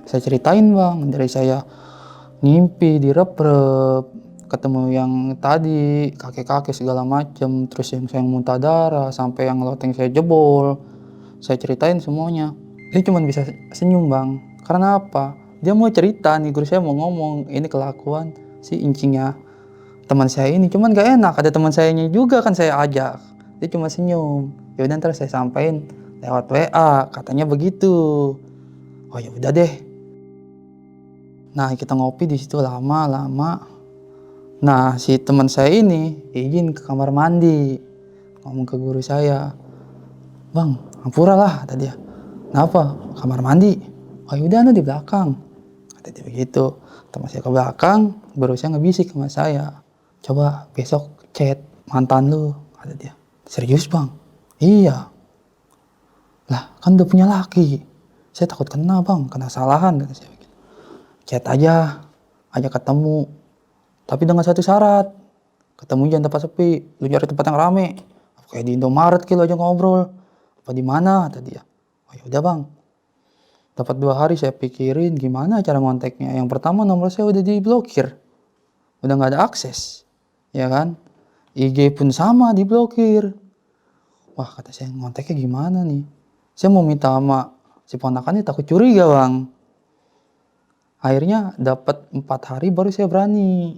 Saya ceritain bang, dari saya ngimpi direp-rep, ketemu yang tadi, kakek-kakek segala macem, terus yang saya muntah darah, sampai yang loteng saya jebol. Saya ceritain semuanya. Dia cuma bisa senyum bang. Karena apa? Dia mau cerita nih, guru saya mau ngomong, ini kelakuan si incingnya teman saya ini. Cuman gak enak, ada teman sayanya juga kan saya ajak. Dia cuma senyum. Ya udah ntar saya sampaikan lewat WA, katanya begitu. Oh ya udah deh. Nah kita ngopi di situ lama. Nah si teman saya ini izin ke kamar mandi, ngomong ke guru saya, bang ampura lah, kata dia. Kenapa? Kamar mandi. Oh yaudah di belakang, kata dia begitu. Teman saya ke belakang, guru saya ngebisik sama saya, coba besok chat mantan lu, kata dia. Serius bang? Iya. Lah kan udah punya laki, saya takut kena bang, kena salahan, kata saya begitu. Chat aja, ajak ketemu, tapi dengan satu syarat, ketemu jangan tempat sepi, lu cari tempat yang rame, kayak di Indomaret gitu aja ngobrol, apa di mana, kata dia. Oh yaudah bang. Dapat 2 hari saya pikirin gimana cara ngonteknya. Yang pertama nomor saya udah diblokir, udah nggak ada akses, ya kan. IG pun sama diblokir. Wah kata saya ngonteknya gimana nih. Saya mau minta sama si ponakannya takut curiga bang. Akhirnya dapat 4 hari baru saya berani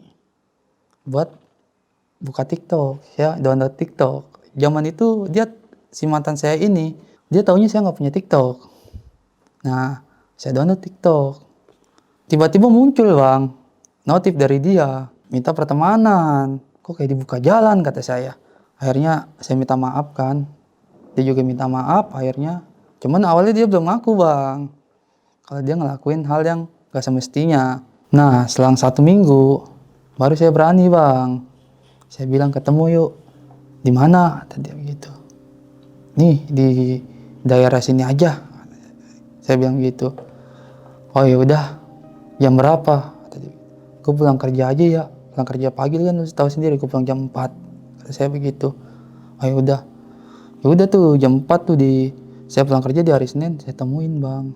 buat buka TikTok. Saya download TikTok. Zaman itu si mantan saya ini, dia taunya saya nggak punya TikTok. Nah, saya download TikTok. Tiba-tiba muncul bang, notif dari dia, minta pertemanan. Kok kayak dibuka jalan kata saya. Akhirnya saya minta maaf kan. Dia juga minta maaf akhirnya. Cuman awalnya dia belum ngaku bang. Kalau dia ngelakuin hal yang gak semestinya. Nah, selang 1 minggu, baru saya berani bang. Saya bilang ketemu yuk. Di mana? Tadi begitu. Nih di daerah sini aja. Saya bilang gitu. Oh ya udah. Jam berapa? Tadi. Gue pulang kerja aja ya. Pulang kerja pagi kan lu tahu sendiri. Gue pulang jam 4. Kata saya begitu. Oh ya udah. Ya udah tuh jam 4 tuh saya pulang kerja di hari Senin. Saya temuin bang.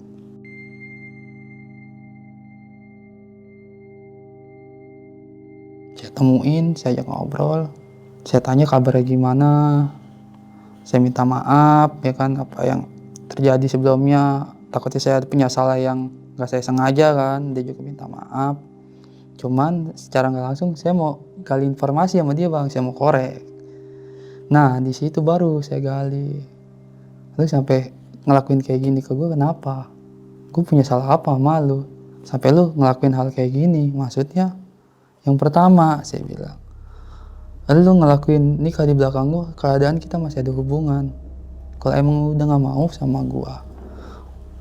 Saya temuin, saya ajak ngobrol. Saya tanya kabarnya gimana. Saya minta maaf ya kan apa yang terjadi sebelumnya. Takutnya saya punya salah yang gak saya sengaja kan. Dia juga minta maaf. Cuman secara gak langsung saya mau gali informasi sama dia bang. Saya mau korek. Nah di situ baru saya gali. Lu sampai ngelakuin kayak gini ke gue kenapa? Gue punya salah apa sama lu? Sampai lu ngelakuin hal kayak gini. Maksudnya yang pertama saya bilang, lu ngelakuin nikah di belakang gue, keadaan kita masih ada hubungan. Kalau emang lu udah gak mau sama gue,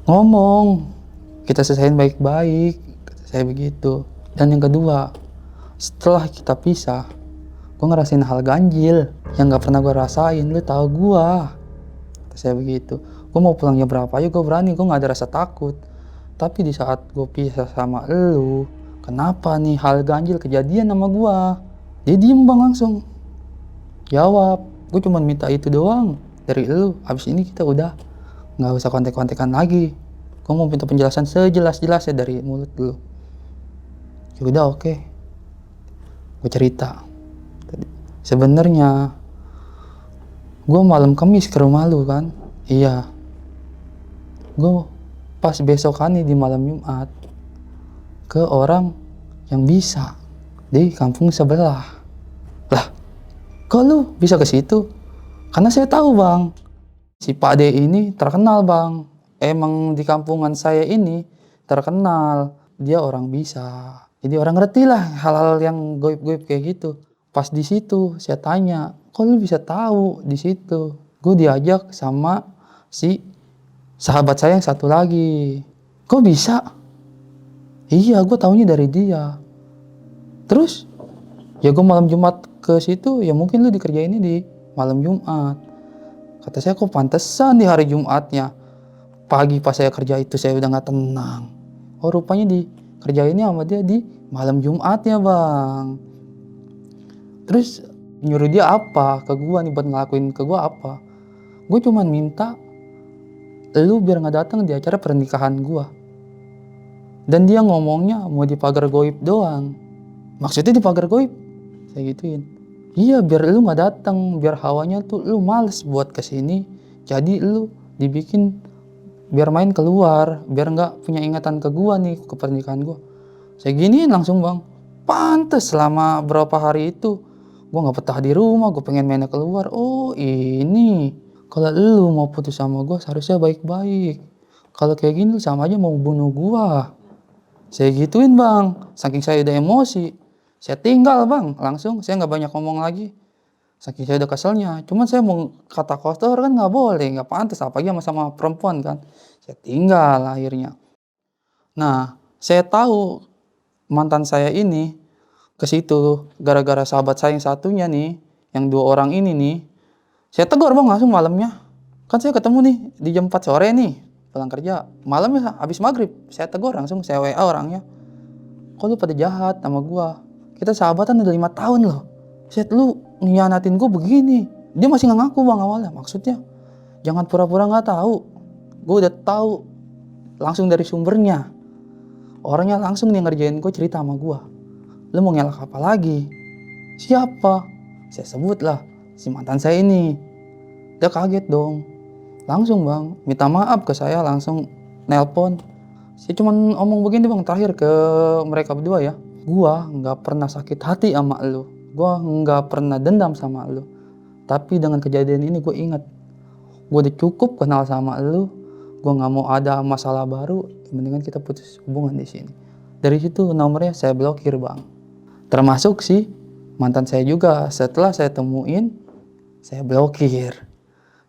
ngomong, kita selesaiin baik-baik, kata saya begitu. Dan yang kedua, setelah kita pisah, gue ngerasain hal ganjil yang gak pernah gue rasain, lu tahu gue, kata saya begitu. Gue mau pulangnya berapa aja gue berani, gue gak ada rasa takut. Tapi di saat gue pisah sama lu, kenapa nih hal ganjil kejadian sama gue? Dia diem bang langsung. Jawab, gue cuma minta itu doang dari lu. Abis ini kita udah gak usah kontek-kontekan lagi. Gue mau minta penjelasan sejelas-jelasnya dari mulut lu. Ya udah oke. Gue cerita. Sebenarnya gue malam Kamis ke rumah lu kan. Iya. Gue pas besokan nih di malam Jumat ke orang yang bisa di kampung sebelah. Lah, kok lu bisa ke situ? Karena saya tahu bang, si Pak D ini terkenal bang. Emang di kampungan saya ini terkenal. Dia orang bisa. Jadi orang ngerti lah hal-hal yang goib-goib kayak gitu. Pas di situ saya tanya, kok lu bisa tahu di situ? Gue diajak sama si sahabat saya yang satu lagi. Kok bisa? Iya, gue taunya dari dia. Terus, ya gue malam Jumat ke situ, ya mungkin lu dikerjainnya di malam Jumat. Kata saya, kok pantesan di hari Jumatnya. Pagi pas saya kerja itu saya udah gak tenang. Oh rupanya dikerjainnya sama dia di malam Jumatnya bang. Terus nyuruh dia apa ke gue nih buat ngelakuin ke gue apa? Gue cuman minta lu biar gak datang di acara pernikahan gue. Dan dia ngomongnya mau di pagar goib doang. Maksudnya di pagar goib? Saya gituin. Iya biar lu gak datang, biar hawanya tuh lu males buat kesini. Jadi lu dibikin biar main keluar, biar gak punya ingatan ke gua nih, ke pernikahan gua. Saya giniin langsung bang. Pantes selama berapa hari itu gua gak betah di rumah, gua pengen mainnya keluar. Oh ini, kalau lu mau putus sama gua seharusnya baik-baik. Kalau kayak gini sama aja mau bunuh gua. Saya gituin bang, saking saya udah emosi. Saya tinggal bang, langsung saya gak banyak ngomong lagi. Saking saya udah keselnya, cuman saya mau kata kotor kan gak boleh, gak pantas apalagi sama perempuan kan. Saya tinggal akhirnya. Nah, saya tahu mantan saya ini ke situ gara-gara sahabat saya yang satunya nih, yang 2 orang ini nih. Saya tegur bang langsung malamnya. Kan saya ketemu nih di jam 4 sore nih. Pulang kerja, malamnya habis maghrib, saya tegur langsung, saya WA orangnya. Kok lu pada jahat sama gua? Kita sahabatan udah 5 tahun loh. Set lu ngianatin gua begini. Dia masih nggak ngaku bang awalnya. Maksudnya, jangan pura-pura nggak tahu. Gua udah tahu langsung dari sumbernya. Orangnya langsung nih ngerjain gua cerita sama gua. Lu mau ngelak apa lagi? Siapa? Saya sebut lah, si mantan saya ini. Dia kaget dong. Langsung bang, minta maaf ke saya langsung nelpon. Saya cuman omong begini bang terakhir ke mereka berdua ya. Gua nggak pernah sakit hati sama lu. Gua nggak pernah dendam sama lu. Tapi dengan kejadian ini gue ingat. Gue udah cukup kenal sama lu. Gue nggak mau ada masalah baru. Mendingan kita putus hubungan di sini. Dari situ nomornya saya blokir bang. Termasuk sih mantan saya juga. Setelah saya temuin, saya blokir.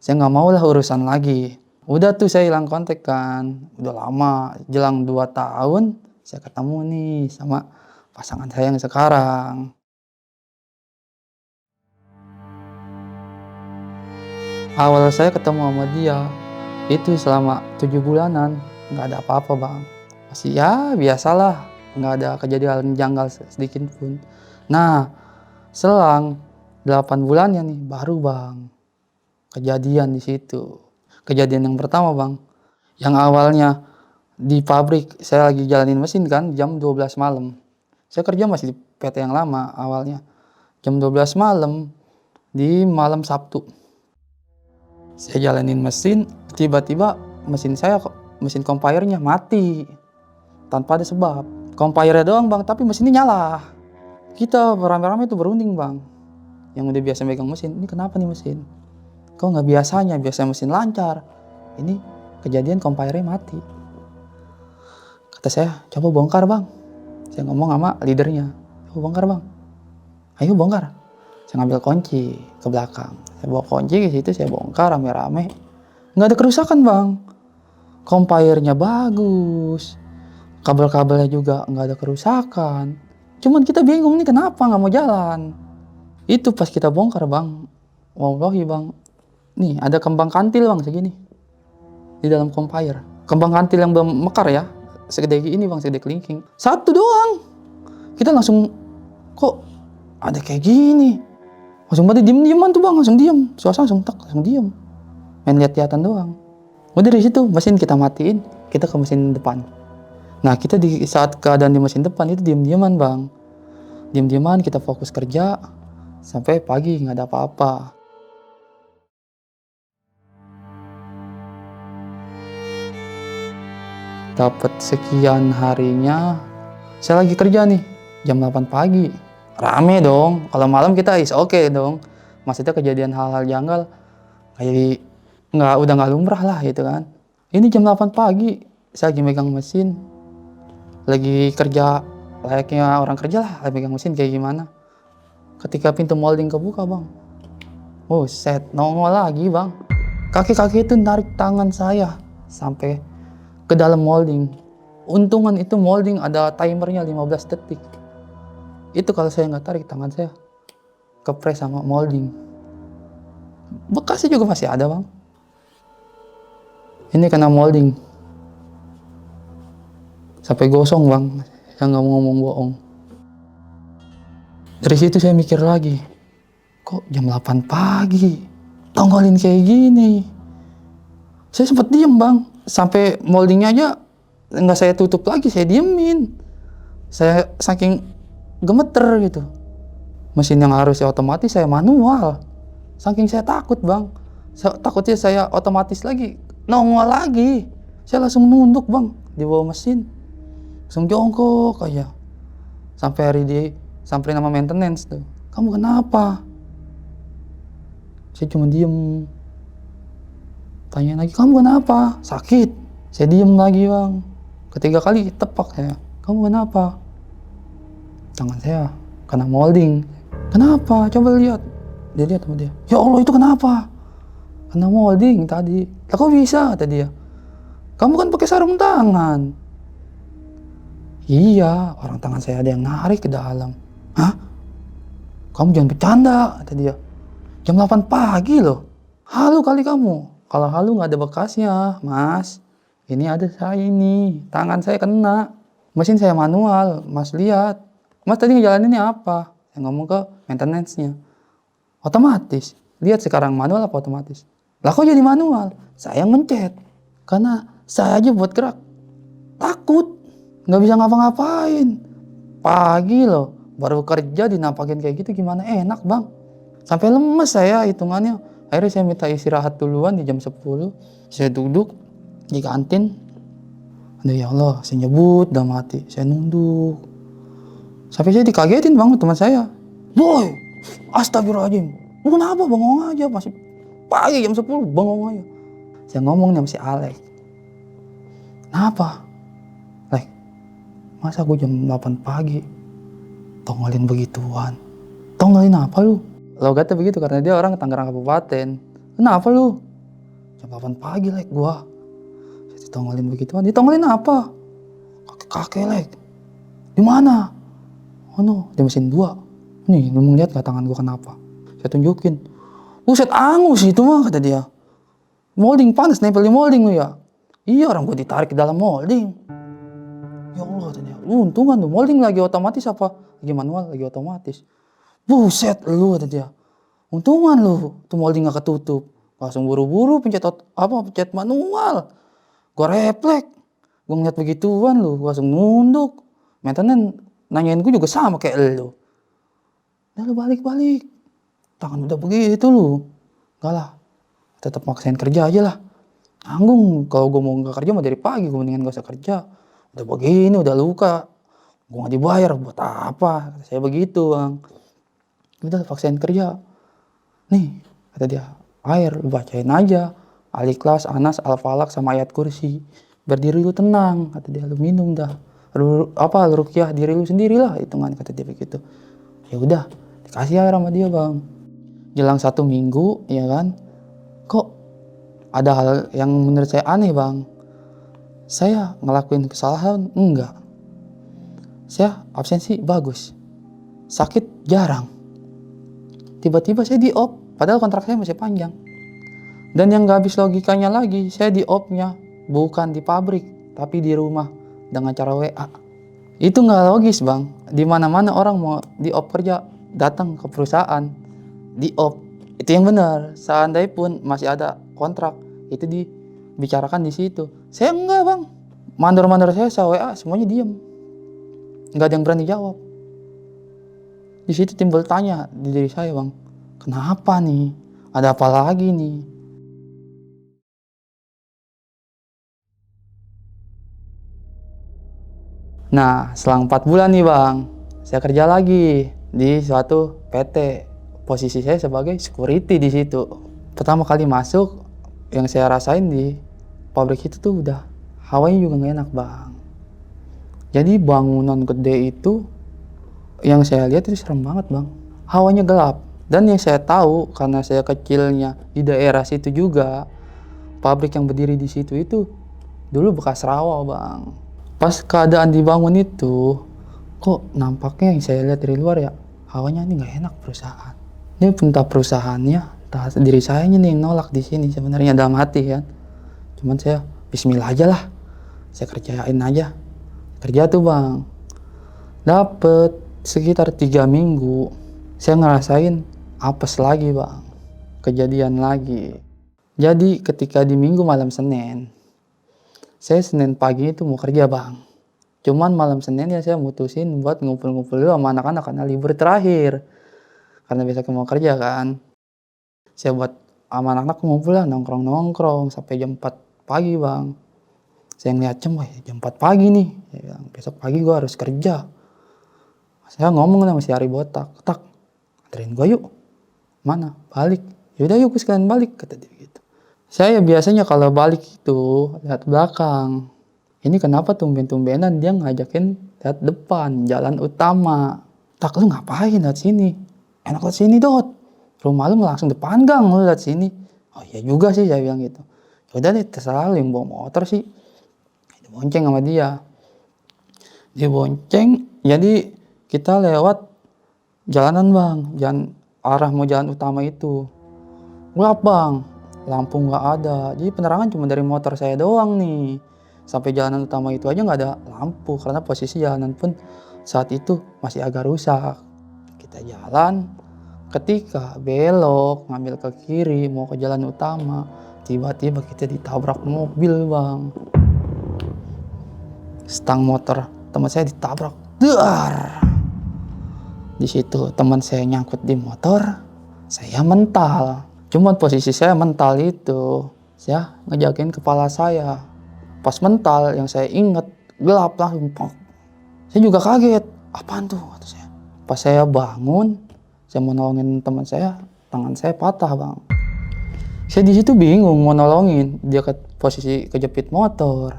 Saya nggak mau lah urusan lagi. Udah tuh saya hilang kontak kan. Udah lama, jelang 2 tahun saya ketemu nih sama pasangan saya yang sekarang. Awal saya ketemu sama dia, itu selama 7 bulanan, nggak ada apa-apa bang. Masih ya biasalah, nggak ada kejadian janggal sedikit pun. Nah, selang 8 bulannya nih, baru bang, kejadian di situ. Kejadian yang pertama bang, yang awalnya di pabrik, saya lagi jalanin mesin kan, jam 12 malam. Saya kerja masih di PT yang lama awalnya. Jam 12 malam, di malam Sabtu. Saya jalanin mesin, tiba-tiba mesin saya, mesin compire-nya mati. Tanpa ada sebab. Compire-nya doang bang, tapi mesinnya nyala. Kita rame-rame itu berunding bang. Yang udah biasa megang mesin, ini kenapa nih mesin? Kok nggak biasanya, biasa mesin lancar. Ini kejadian compire-nya mati. Kata saya, coba bongkar bang. Saya ngomong sama leadernya, coba bongkar bang. Ayo bongkar. Saya ngambil kunci ke belakang. Saya bawa kunci ke situ, saya bongkar rame-rame. Nggak ada kerusakan bang. Compire-nya bagus. Kabel-kabelnya juga nggak ada kerusakan. Cuman kita bingung nih kenapa nggak mau jalan. Itu pas kita bongkar bang. Wallahi bang. Nih ada kembang kantil bang segini. Di dalam compire. Kembang kantil yang belum mekar ya. Segede ini bang, segede kelingking. Satu doang. Kita langsung, kok ada kayak gini. Langsung pada diem-dieman tuh bang, langsung diem. Suasana langsung diem. Main lihat-lihatan doang. Udah dari situ mesin kita matiin, kita ke mesin depan. Nah kita di saat keadaan di mesin depan itu diem-dieman bang. Diem-dieman kita fokus kerja, sampai pagi nggak ada apa-apa. Dapat sekian harinya, saya lagi kerja nih, jam 8 pagi. Rame dong, kalau malam kita is oke dong. Maksudnya kejadian hal-hal janggal, kayak udah nggak lumrah lah gitu kan. Ini jam 8 pagi, saya lagi megang mesin, lagi kerja layaknya orang kerja lah, lagi megang mesin kayak gimana. Ketika pintu molding kebuka bang, oh set, nongol lagi bang. Kaki-kaki itu narik tangan saya sampai ke dalam molding. Untungan itu molding ada timernya 15 detik. Itu kalau saya nggak tarik tangan saya kepres sama molding. Bekasnya juga masih ada bang. Ini kena molding. Sampai gosong bang. Saya nggak mau ngomong bohong. Dari situ saya mikir lagi. Kok jam 8 pagi? Tonggolin kayak gini. Saya sempat diem bang. Sampai moldingnya aja nggak saya tutup lagi, saya diemin. Saya saking gemeter gitu. Mesin yang harusnya otomatis saya manual. Saking saya takut bang. Takutnya saya otomatis lagi, nongol lagi. Saya langsung nunduk bang di bawah mesin. Langsung jongkok aja. Sampai hari sampai nama maintenance tuh. Kamu kenapa? Saya cuma diem. Tanya lagi, kamu kenapa? Sakit. Saya diem lagi bang. Ketiga kali tepak saya. Kamu kenapa? Tangan saya kena molding. Kenapa? Coba lihat. Dia lihat sama dia. Ya Allah itu kenapa? Kena molding tadi. Lah kok bisa? Kata dia. Kamu kan pakai sarung tangan. Iya, orang tangan saya ada yang narik ke dalam. Hah? Kamu jangan bercanda, kata dia. Jam 8 pagi loh. Halu kali kamu. Kalau halu nggak ada bekasnya, mas. Ini ada saya ini. Tangan saya kena. Mesin saya manual. Mas lihat. Mas tadi ngejalaninnya apa? Saya ngomong ke maintenance-nya. Otomatis. Lihat sekarang manual apa otomatis? Lah kok jadi manual? Saya mencet. Karena saya aja buat gerak. Takut. Nggak bisa ngapa-ngapain. Pagi loh. Baru kerja dinampakin kayak gitu gimana enak bang. Sampai lemes saya hitungannya. Akhirnya saya minta istirahat duluan di jam 10. Saya duduk di kantin. Aduh ya Allah, saya nyebut dalam hati, saya nunduk. Sampai saya dikagetin bang teman saya. Boy, astagfirullahaladzim. Lu kenapa bengong aja, masih pagi jam 10 bengong aja. Saya ngomong sama si Alex. Kenapa? Lek, masa gue jam 8 pagi tongolin begituan? Tongolin apa lu? Logatnya begitu karena dia orang Tangerang Kabupaten. Kenapa lu? Jam 8 pagi Lek gua. Saya ditongolin begituan. Ditongolin apa? Kakek Lek. Di mana? Oh no, di mesin 2. Nih, lu mau lihat gak tangan gua kenapa? Saya tunjukin. Buset angus itu mah kata dia. Molding panas, nempel di molding lu ya. Iya orang gua ditarik ke dalam molding. Ya Allah kata dia. Lu untungan lu, molding lagi otomatis apa? Lagi manual, lagi otomatis. Buset lu kata dia. Untungan lu, tuh molding gak ketutup. Langsung buru-buru pencet manual. Gua refleks. Gua ngeliat begituan lu, gua langsung nunduk. Maintenance nanyain gua juga sama kayak lu. Udah lu balik-balik. Tangan udah begitu lu. Enggak lah. Tetap maksain kerja aja lah. Tanggung kalau gua mau gak kerja mah dari pagi gua mendingan gak usah kerja. Udah begini, udah luka. Gua gak dibayar buat apa? Saya begitu, Bang. Udah paksain kerja. Nih, kata dia, air lu bacain aja. Al-Ikhlas, Anas, Al-Falaq sama ayat kursi. Biar diri lu tenang, kata dia, lu minum dah. Lu ruqyah diri lu sendiri lah, hitungan kata dia begitu. Ya udah, dikasih air sama dia, Bang. Jelang 1 minggu, ya kan? Kok ada hal yang menurut saya aneh, Bang. Saya ngelakuin kesalahan? Enggak. Saya absensi bagus. Sakit jarang. Tiba-tiba saya di-off, padahal kontrak saya masih panjang. Dan yang gak habis logikanya lagi, saya di-off-nya bukan di pabrik, tapi di rumah dengan cara WA. Itu gak logis, Bang. Di mana-mana orang mau di-off kerja, datang ke perusahaan, di-off. Itu yang benar. Seandainya pun masih ada kontrak, itu dibicarakan di situ. Saya enggak, Bang. Mandor-mandor saya WA semuanya diem. Nggak ada yang berani jawab. Di situ timbul tanya di diri saya, Bang. Kenapa nih? Ada apa lagi nih? Nah, selang 4 bulan nih, Bang. Saya kerja lagi di suatu PT. Posisi saya sebagai security di situ. Pertama kali masuk, yang saya rasain di pabrik itu tuh udah hawanya juga nggak enak, Bang. Jadi bangunan gede itu yang saya lihat itu serem banget, Bang. Hawanya gelap. Dan yang saya tahu karena saya kecilnya di daerah situ juga, pabrik yang berdiri di situ itu dulu bekas rawa, Bang. Pas keadaan dibangun itu, kok nampaknya yang saya lihat dari luar ya, hawanya ini nggak enak perusahaan. Ini entah perusahaannya, entah diri saya nih yang nolak di sini sebenarnya dalam hati kan. Cuman saya bismillah aja lah, saya kerjain aja. Kerja tuh, Bang. Dapet sekitar 3 minggu, saya ngerasain apes lagi, Bang. Kejadian lagi. Jadi ketika di minggu malam Senin, saya Senin pagi itu mau kerja, Bang. Cuman malam Senin ya saya mutusin buat ngumpul-ngumpul dulu sama anak-anak karena libur terakhir. Karena besok mau kerja kan. Saya buat sama anak-anak ngumpul lah, nongkrong-nongkrong sampai jam 4 pagi, Bang. Saya ngeliat jam, jam 4 pagi nih. Saya bilang, besok pagi gue harus kerja. Saya ngomong sama si Ari Botak, Tak, anterin gue yuk. Mana? Balik. Yaudah yuk, gue sekalian balik, kata dia gitu. Saya biasanya kalau balik itu lihat belakang. Ini kenapa tumben-tumbenan dia ngajakin lihat depan, jalan utama. Tak, lu ngapain lihat sini? Enak lihat sini, Dot. Rumah lu langsung depan gang, lu lihat sini. Oh iya juga sih, saya bilang gitu. Yaudah deh, terserah lu yang bawa motor sih. Bonceng sama dia. Dia bonceng, jadi kita lewat jalanan, Bang. Arah mau jalan utama itu. Gelap, Bang. Lampu nggak ada. Jadi penerangan cuma dari motor saya doang nih. Sampai jalanan utama itu aja nggak ada lampu. Karena posisi jalanan pun saat itu masih agak rusak. Kita jalan. Ketika belok, ngambil ke kiri, mau ke jalan utama. Tiba-tiba kita ditabrak mobil, Bang. Stang motor teman saya ditabrak. Dar. Di situ teman saya nyangkut di motor, saya mental. Cuman posisi saya mental itu, saya ngejagain kepala saya. Pas mental yang saya ingat gelap langsung. Saya juga kaget. Apaan tuh kata saya. Pas saya bangun, saya mau nolongin teman saya, tangan saya patah bang. Saya di situ bingung mau nolongin, dia ke posisi kejepit motor.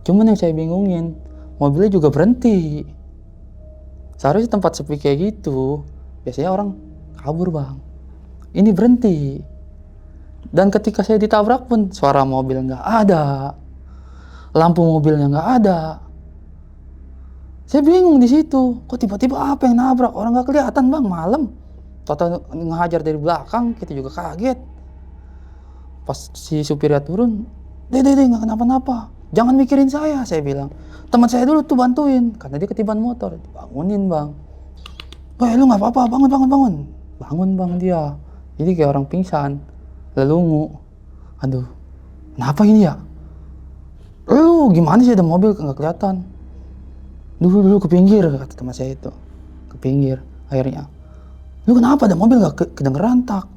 Cuman yang saya bingungin, mobilnya juga berhenti. Seharusnya tempat sepi kayak gitu, biasanya orang kabur bang. Ini berhenti. Dan ketika saya ditabrak pun suara mobil nggak ada, lampu mobilnya nggak ada. Saya bingung di situ, kok tiba-tiba apa yang nabrak? Orang nggak kelihatan bang, malam. Toto ngehajar dari belakang, kita juga kaget. Pas si supirnya turun, deh nggak kenapa-napa. Jangan mikirin saya bilang. Teman saya dulu tuh bantuin, karena dia ketiban motor. Bangunin bang. Wah lu nggak apa-apa, bangun. Bangun bang dia. Jadi kayak orang pingsan, lelungu. Aduh, kenapa ini ya? Lu gimana sih ada mobil nggak kelihatan? Dulu ke pinggir kata teman saya itu, ke pinggir. Akhirnya, lu kenapa ada mobil nggak kedengeran tak?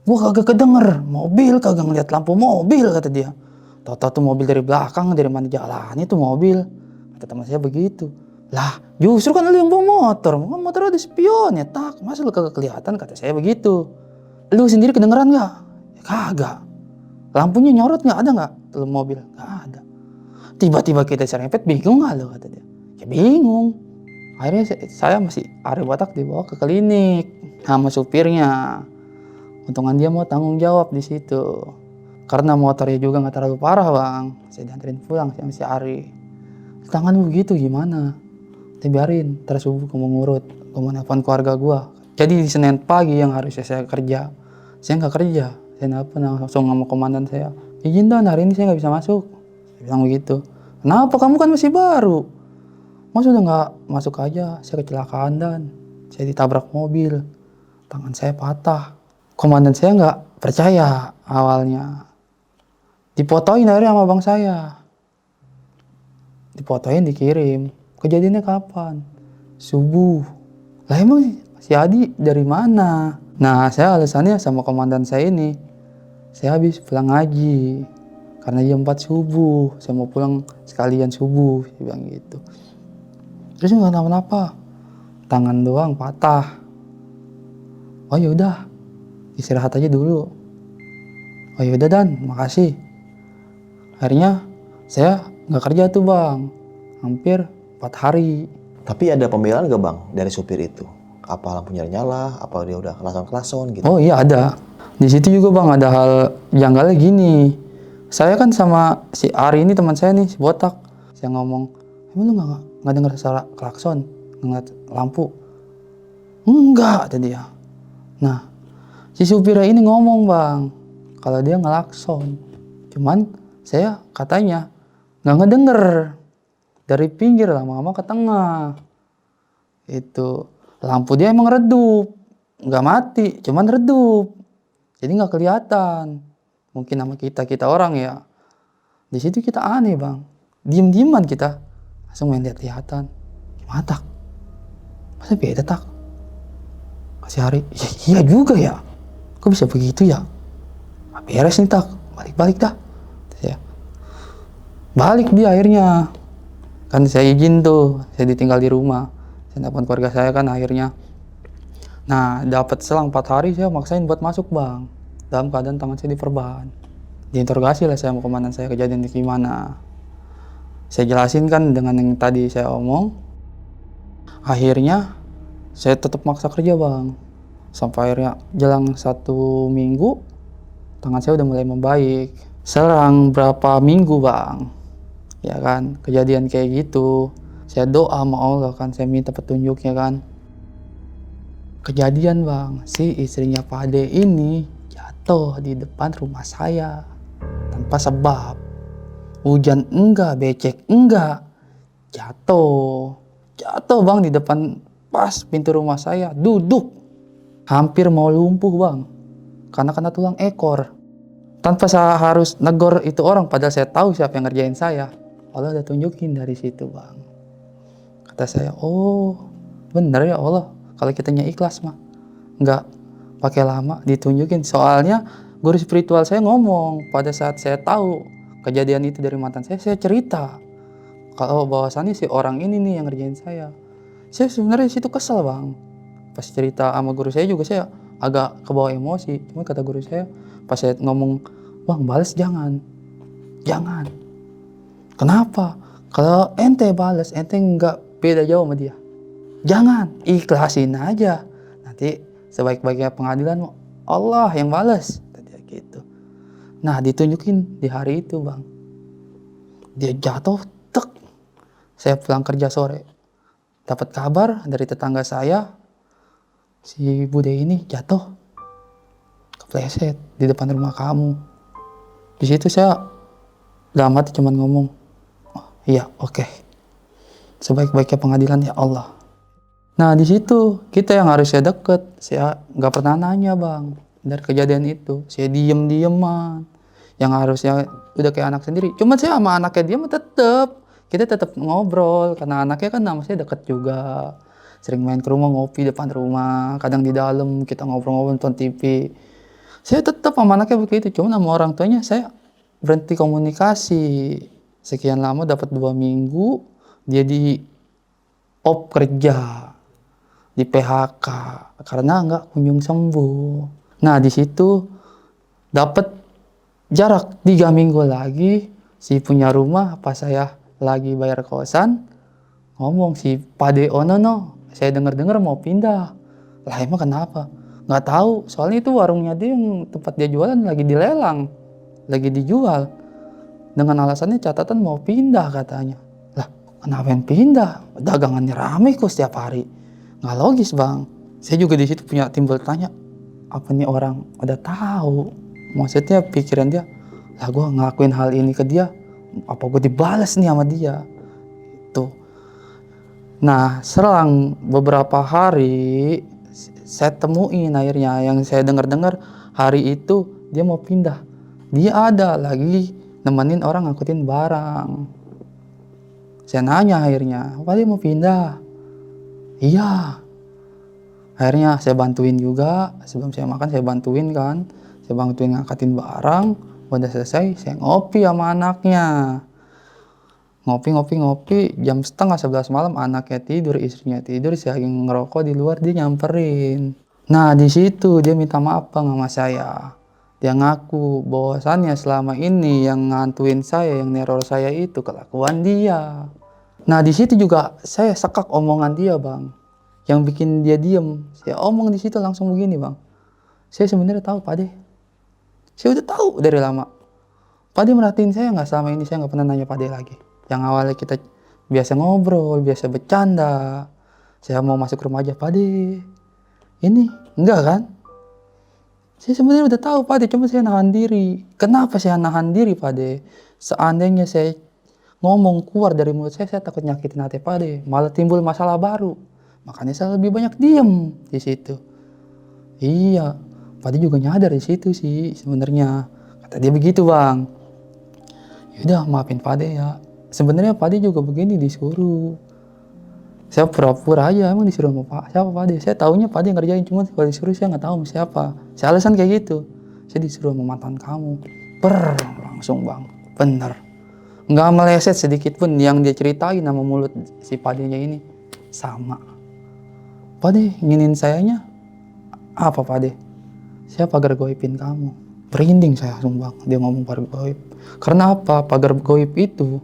Gua kagak kedenger, mobil kagak ngeliat lampu mobil kata dia. Tahu-tahu tuh mobil dari belakang, dari mana jalannya tuh mobil. Kata teman saya begitu. Lah, justru kan lu yang bawa motor ada spion ya tak. Masa lu kagak kelihatan kata saya begitu. Lu sendiri kedengeran nggak? Ya, kagak. Lampunya nyorot nggak ada nggak? Dalam mobil nggak ada. Tiba-tiba kita serempet, bingung nggak lo kata dia. Ya bingung. Akhirnya saya masih Ari Batak dibawa ke klinik sama supirnya. Untungan dia mau tanggung jawab di situ. Karena motornya juga nggak terlalu parah bang. Saya dianterin pulang sama si Ari. Tangan begitu gimana? Saya biarin, terus subuh kamu ngurut. Kamu nelfon keluarga gua. Jadi di Senin pagi yang harusnya saya kerja, saya nggak kerja. Saya nelfon langsung sama komandan saya. Izin dan hari ini saya nggak bisa masuk. Saya bilang begitu. Kenapa? Kamu kan masih baru. Mas udah nggak masuk aja. Saya kecelakaan dan saya ditabrak mobil. Tangan saya patah. Komandan saya nggak percaya awalnya. Difotoin akhirnya sama bang saya. Difotoin dikirim. Kejadiannya kapan? Subuh. Lah emang si Adi dari mana? Nah saya alasannya sama komandan saya ini. Saya habis pulang ngaji. Karena jam 4 subuh. Saya mau pulang sekalian subuh. Saya bilang gitu. Terus nggak kenapa-napa. Tangan doang patah. Oh yaudah. Istirahat aja dulu. Oh yaudah Dan, makasih. Akhirnya saya nggak kerja tuh bang. Hampir 4 hari. Tapi ada pembelaan gak bang dari supir itu? Apa lampunya nyala? Apa dia udah kelason gitu? Oh iya ada. Di situ juga bang ada hal janggalnya gini. Saya kan sama si Ari ini teman saya nih, si botak. Saya ngomong, emang lu nggak dengar suara klakson, ngeliat lampu? Enggak, kata dia. Nah, si supirnya ini ngomong bang, kalau dia ngelakson. Cuman saya katanya nggak ngedenger. Dari pinggir lama-lama ke tengah. Itu lampu dia emang redup, nggak mati, cuman redup. Jadi nggak kelihatan. Mungkin sama kita orang ya. Di situ kita aneh bang. Diem-dieman kita langsung main lihat-lihatan. Gimana tak? Masa beda tak? Kasih Hari, ya, iya juga ya. Kok bisa begitu ya? Beres nih tak, balik dah. Ya. Balik dia akhirnya. Kan saya izin tuh, saya ditinggal di rumah. Saya telepon keluarga saya kan akhirnya. Nah, dapat selang 4 hari saya maksain buat masuk bang. Dalam keadaan tangan saya diperban. Diinterogasi lah saya sama komandan saya kejadian di gimana. Saya jelasin kan dengan yang tadi saya omong. Akhirnya saya tetap maksa kerja bang. Sampai akhirnya jelang 1 minggu, tangan saya udah mulai membaik. Serang berapa minggu bang. Ya kan, kejadian kayak gitu. Saya doa sama Allah kan, saya minta petunjuknya kan. Kejadian bang, si istrinya Pak Ade ini jatuh di depan rumah saya. Tanpa sebab. Hujan enggak, becek enggak. Jatuh bang di depan pas pintu rumah saya, duduk. Hampir mau lumpuh bang. Karena kena tulang ekor. Tanpa saya harus negor itu orang, padahal saya tahu siapa yang ngerjain saya. Allah udah tunjukin dari situ bang. Kata saya, oh bener ya Allah. Kalau kitanya ikhlas mah nggak pakai lama ditunjukin. Soalnya guru spiritual saya ngomong pada saat saya tahu kejadian itu dari mantan saya cerita kalau bahwasannya si orang ini nih yang ngerjain saya. Saya sebenarnya situ kesel bang. Pas cerita sama guru saya juga saya agak kebawa emosi. Cuma kata guru saya pas saya ngomong, bang balas jangan. Kenapa? Kalau ente balas, ente nggak beda jauh sama dia. Jangan, ikhlasin aja. Nanti sebaik-baiknya pengadilan Allah yang balas. Tadi gitu. Nah ditunjukin di hari itu bang. Dia jatuh, tek. Saya pulang kerja sore. Dapat kabar dari tetangga saya, si bude ini jatuh. Kepleset di depan rumah kamu. Di situ saya dalam hati cuman ngomong, oh, iya oke. Sebaik-baiknya pengadilan ya Allah. Nah di situ kita yang harusnya deket, saya nggak pernah nanya bang dari kejadian itu. Saya diem-dieman, yang harusnya udah kayak anak sendiri. Cuma saya sama anaknya dia mah kita tetap ngobrol karena anaknya kan nama saya deket juga. Sering main ke rumah, ngopi depan rumah, kadang di dalam kita ngobrol-ngobrol nonton TV. Saya tetap sama anaknya begitu. Cuma sama orang tuanya saya berhenti komunikasi. Sekian lama dapat 2 minggu dia di op kerja. Di PHK karena nggak kunjung sembuh. Nah di situ dapat jarak 3 minggu lagi si punya rumah pas saya lagi bayar kosan ngomong si Pade Onono saya dengar mau pindah. Lah emang kenapa? Nggak tahu soalnya itu warungnya dia yang tempat dia jualan lagi dilelang, lagi dijual dengan alasannya catatan mau pindah katanya. Lah kenapa yang pindah? Dagangannya rame kok setiap hari. Nggak logis bang. Saya juga di situ punya timbul tanya, apa nih orang udah tahu? Maksudnya pikiran dia, lah gue ngelakuin hal ini ke dia, apa gue dibalas nih sama dia? Tuh. Nah selang beberapa hari saya temuin akhirnya yang saya dengar hari itu dia mau pindah. Dia ada lagi nemenin orang ngangkutin barang. Saya nanya akhirnya, apa dia mau pindah? Iya. Akhirnya saya bantuin juga. Sebelum saya makan saya bantuin kan. Saya bantuin ngangkatin barang. Udah selesai saya ngopi sama anaknya. Ngopi. Jam setengah 11 malam anaknya tidur, istrinya tidur. Saya lagi ngerokok di luar dia nyamperin. Nah di situ dia minta maaf bang sama saya. Dia ngaku bahwasannya selama ini yang ngantuin saya, yang neror saya itu kelakuan dia. Nah di situ juga saya sekak omongan dia bang, yang bikin dia diem. Saya omong di situ langsung begini bang, saya sebenarnya tahu Pade, saya udah tahu dari lama. Pade merhatiin saya nggak selama ini, saya nggak pernah nanya Pade lagi. Yang awalnya kita biasa ngobrol, biasa bercanda, saya mau masuk rumah aja Pade, ini enggak kan? Saya sebenarnya udah tahu Pade, cuma saya nahan diri. Kenapa saya nahan diri Pade? Seandainya saya ngomong keluar dari mulut saya takut nyakitin hati Pade, malah timbul masalah baru. Makanya saya lebih banyak diem di situ. Iya, Pade juga nyadar di situ sih sebenarnya. Kata dia begitu bang. Yaudah maafin Pade ya. Sebenarnya Pade juga begini disuruh. Saya pura-pura aja emang disuruh sama siapa Pade. Saya taunya Pade ngerjain, cuma kalau disuruh saya nggak tahu sama siapa. Saya alasan kayak gitu. Saya disuruh sama mantan kamu. Langsung bang, bener. Nggak meleset sedikit pun yang dia ceritain sama mulut si Padenya ini sama. Pade nginin sayanya apa Pade? Saya pagar goibin kamu. Merinding saya langsung bang, dia ngomong pagar goib. Karena apa? Pagar goib itu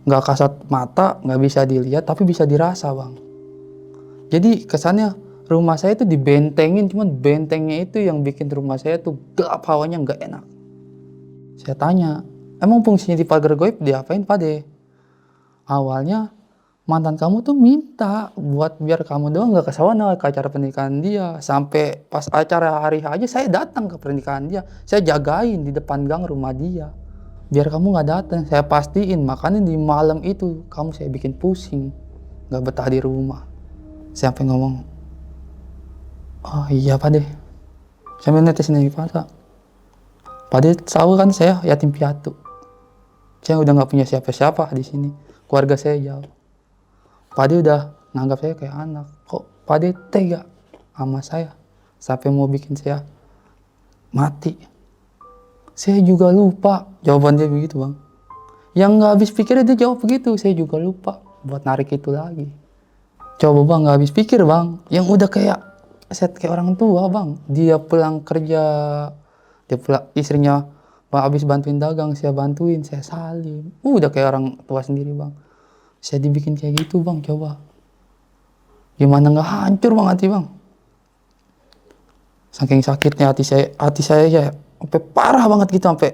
nggak kasat mata, nggak bisa dilihat, tapi bisa dirasa bang. Jadi kesannya rumah saya itu dibentengin, cuman bentengnya itu yang bikin rumah saya tuh gelap, hawanya nggak enak. Saya tanya, emang fungsinya di pagar goib diapain Pade? Awalnya mantan kamu tuh minta buat biar kamu doang nggak kesana ke acara pernikahan dia. Sampai pas acara hari aja saya datang ke pernikahan dia. Saya jagain di depan gang rumah dia. Biar kamu nggak datang, saya pastiin. Makanya di malam itu kamu saya bikin pusing, nggak betah di rumah. Saya sampai ngomong, oh iya Pade. Saya netes nih Pak. Pade tahu kan saya yatim piatu. Saya udah nggak punya siapa-siapa di sini. Keluarga saya jauh. Pade udah nganggap saya kayak anak. Kok Pade tega sama saya sampai mau bikin saya mati? Saya juga lupa. Jawaban dia begitu bang. Yang nggak habis pikirnya dia jawab begitu. Saya juga lupa buat narik itu lagi. Coba bang, nggak habis pikir bang. Yang udah kayak set kayak orang tua bang. Dia pulang kerja, dia pulang istrinya bang habis bantuin dagang, saya bantuin, saya salim. Udah kayak orang tua sendiri bang. Saya dibikin kayak gitu bang, coba. Gimana nggak hancur bang hati bang. Saking sakitnya hati saya ya sampai parah banget gitu, sampai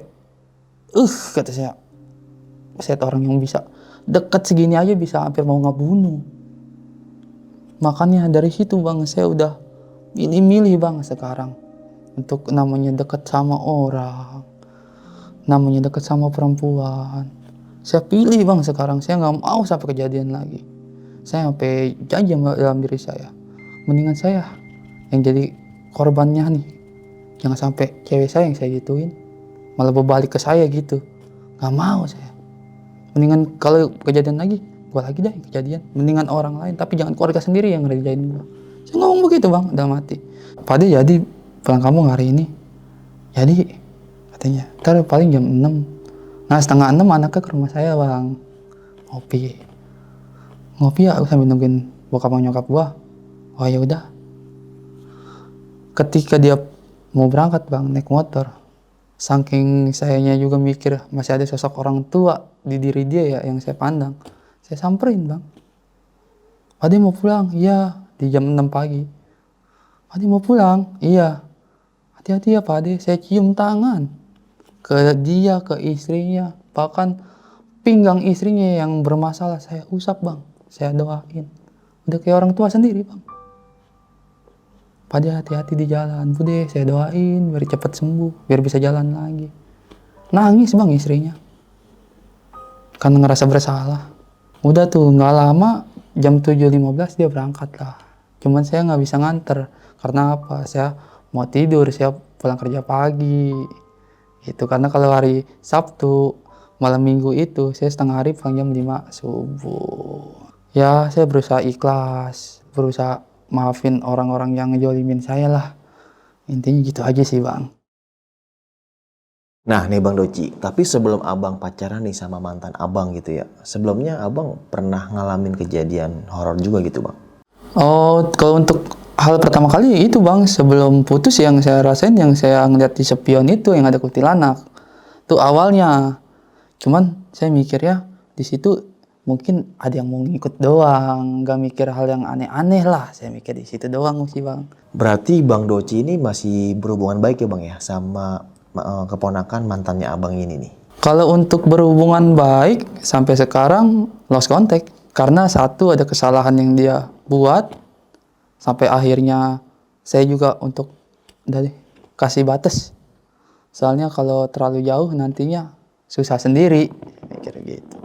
kata saya orang yang bisa dekat segini aja bisa hampir mau ngebunuh. Makanya dari situ bang saya udah milih-milih bang sekarang untuk namanya dekat sama orang, namanya dekat sama perempuan. Saya pilih bang sekarang, saya nggak mau sampai kejadian lagi. Saya sampai janji dalam diri saya, mendingan saya yang jadi korbannya nih. Jangan sampai cewek saya yang saya gituin malah berbalik ke saya gitu. Gak mau saya. Mendingan kalau kejadian lagi, gua lagi deh kejadian. Mendingan orang lain, tapi jangan keluarga sendiri yang ngerjain gua. Saya ngomong begitu bang, udah mati. Pade jadi pulang kampung hari ini. Jadi katanya, ntar paling jam 6. Nah 5:30 anaknya ke rumah saya bang. Ngopi ya sambil nungguin bokap sama nyokap gua. Oh ya udah. Ketika dia mau berangkat bang naik motor, saking sayanya juga mikir masih ada sosok orang tua di diri dia ya yang saya pandang, saya samperin bang. Pade mau pulang? Iya. Di jam 6 pagi. Pade mau pulang? Iya. Hati-hati ya Pade. Saya cium tangan ke dia, ke istrinya, bahkan pinggang istrinya yang bermasalah saya usap bang, saya doain. Udah kayak orang tua sendiri bang. Pade hati-hati di jalan, Bude saya doain biar cepat sembuh, biar bisa jalan lagi. Nangis bang istrinya, karena ngerasa bersalah. Udah tuh nggak lama, jam 7:15 dia berangkat lah. Cuman saya nggak bisa nganter, karena apa? Saya mau tidur, saya pulang kerja pagi. Itu karena kalau hari Sabtu, malam minggu itu, saya setengah hari pulang jam 5 subuh. Ya saya berusaha ikhlas, berusaha maafin orang-orang yang ngejolimin saya lah. Intinya gitu aja sih bang. Nah nih Bang Doci, tapi sebelum abang pacaran nih sama mantan abang gitu ya, sebelumnya abang pernah ngalamin kejadian horor juga gitu bang? Oh, kalau untuk hal pertama kali itu bang, sebelum putus yang saya rasain, yang saya ngeliat di spion itu yang ada kuntilanak. Itu awalnya. Cuman saya mikir ya, di situ mungkin ada yang mau ngikut doang, gak mikir hal yang aneh-aneh lah. Saya mikir di situ doang sih bang. Berarti Bang Doci ini masih berhubungan baik ya bang ya sama keponakan mantannya abang ini nih? Kalau untuk berhubungan baik sampai sekarang lost contact, karena satu ada kesalahan yang dia buat sampai akhirnya saya juga untuk dari kasih batas. Soalnya kalau terlalu jauh nantinya susah sendiri, mikir gitu.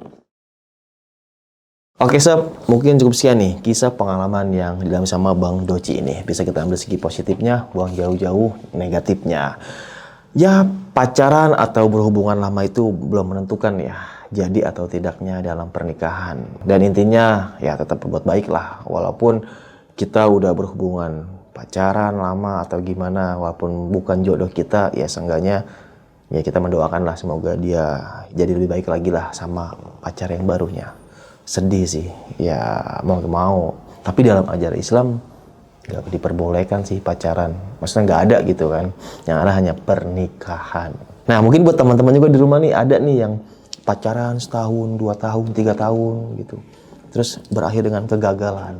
Oke sob, mungkin cukup sekian nih kisah pengalaman yang dialami sama Bang Doci ini. Bisa kita ambil segi positifnya, buang jauh-jauh negatifnya. Ya pacaran atau berhubungan lama itu belum menentukan ya jadi atau tidaknya dalam pernikahan. Dan intinya ya tetap berbuat baik lah. Walaupun kita udah berhubungan pacaran lama atau gimana, walaupun bukan jodoh kita, ya seenggaknya ya kita mendoakan lah semoga dia jadi lebih baik lagi lah sama pacar yang barunya. Sedih sih, ya mau gak mau. Tapi dalam ajaran Islam gak diperbolehkan sih pacaran. Maksudnya gak ada gitu kan. Yang ada hanya pernikahan. Nah mungkin buat teman-teman juga di rumah nih ada nih yang pacaran setahun, 2 tahun, 3 tahun gitu. Terus berakhir dengan kegagalan.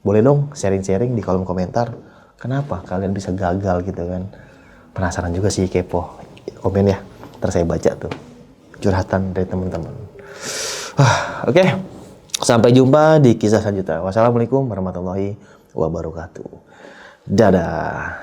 Boleh dong sharing-sharing di kolom komentar. Kenapa kalian bisa gagal gitu kan. Penasaran juga sih, kepo. Komen ya, ntar saya baca tuh curhatan dari teman-teman. Oke. Sampai jumpa di kisah selanjutnya. Wassalamualaikum warahmatullahi wabarakatuh. Dadah.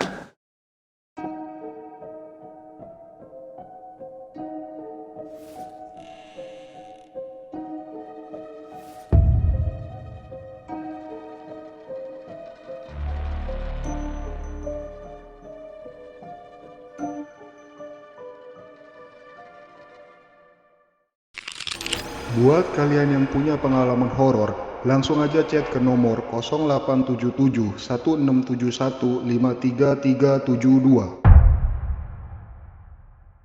Buat kalian yang punya pengalaman horor, langsung aja chat ke nomor 0877 1671 53372.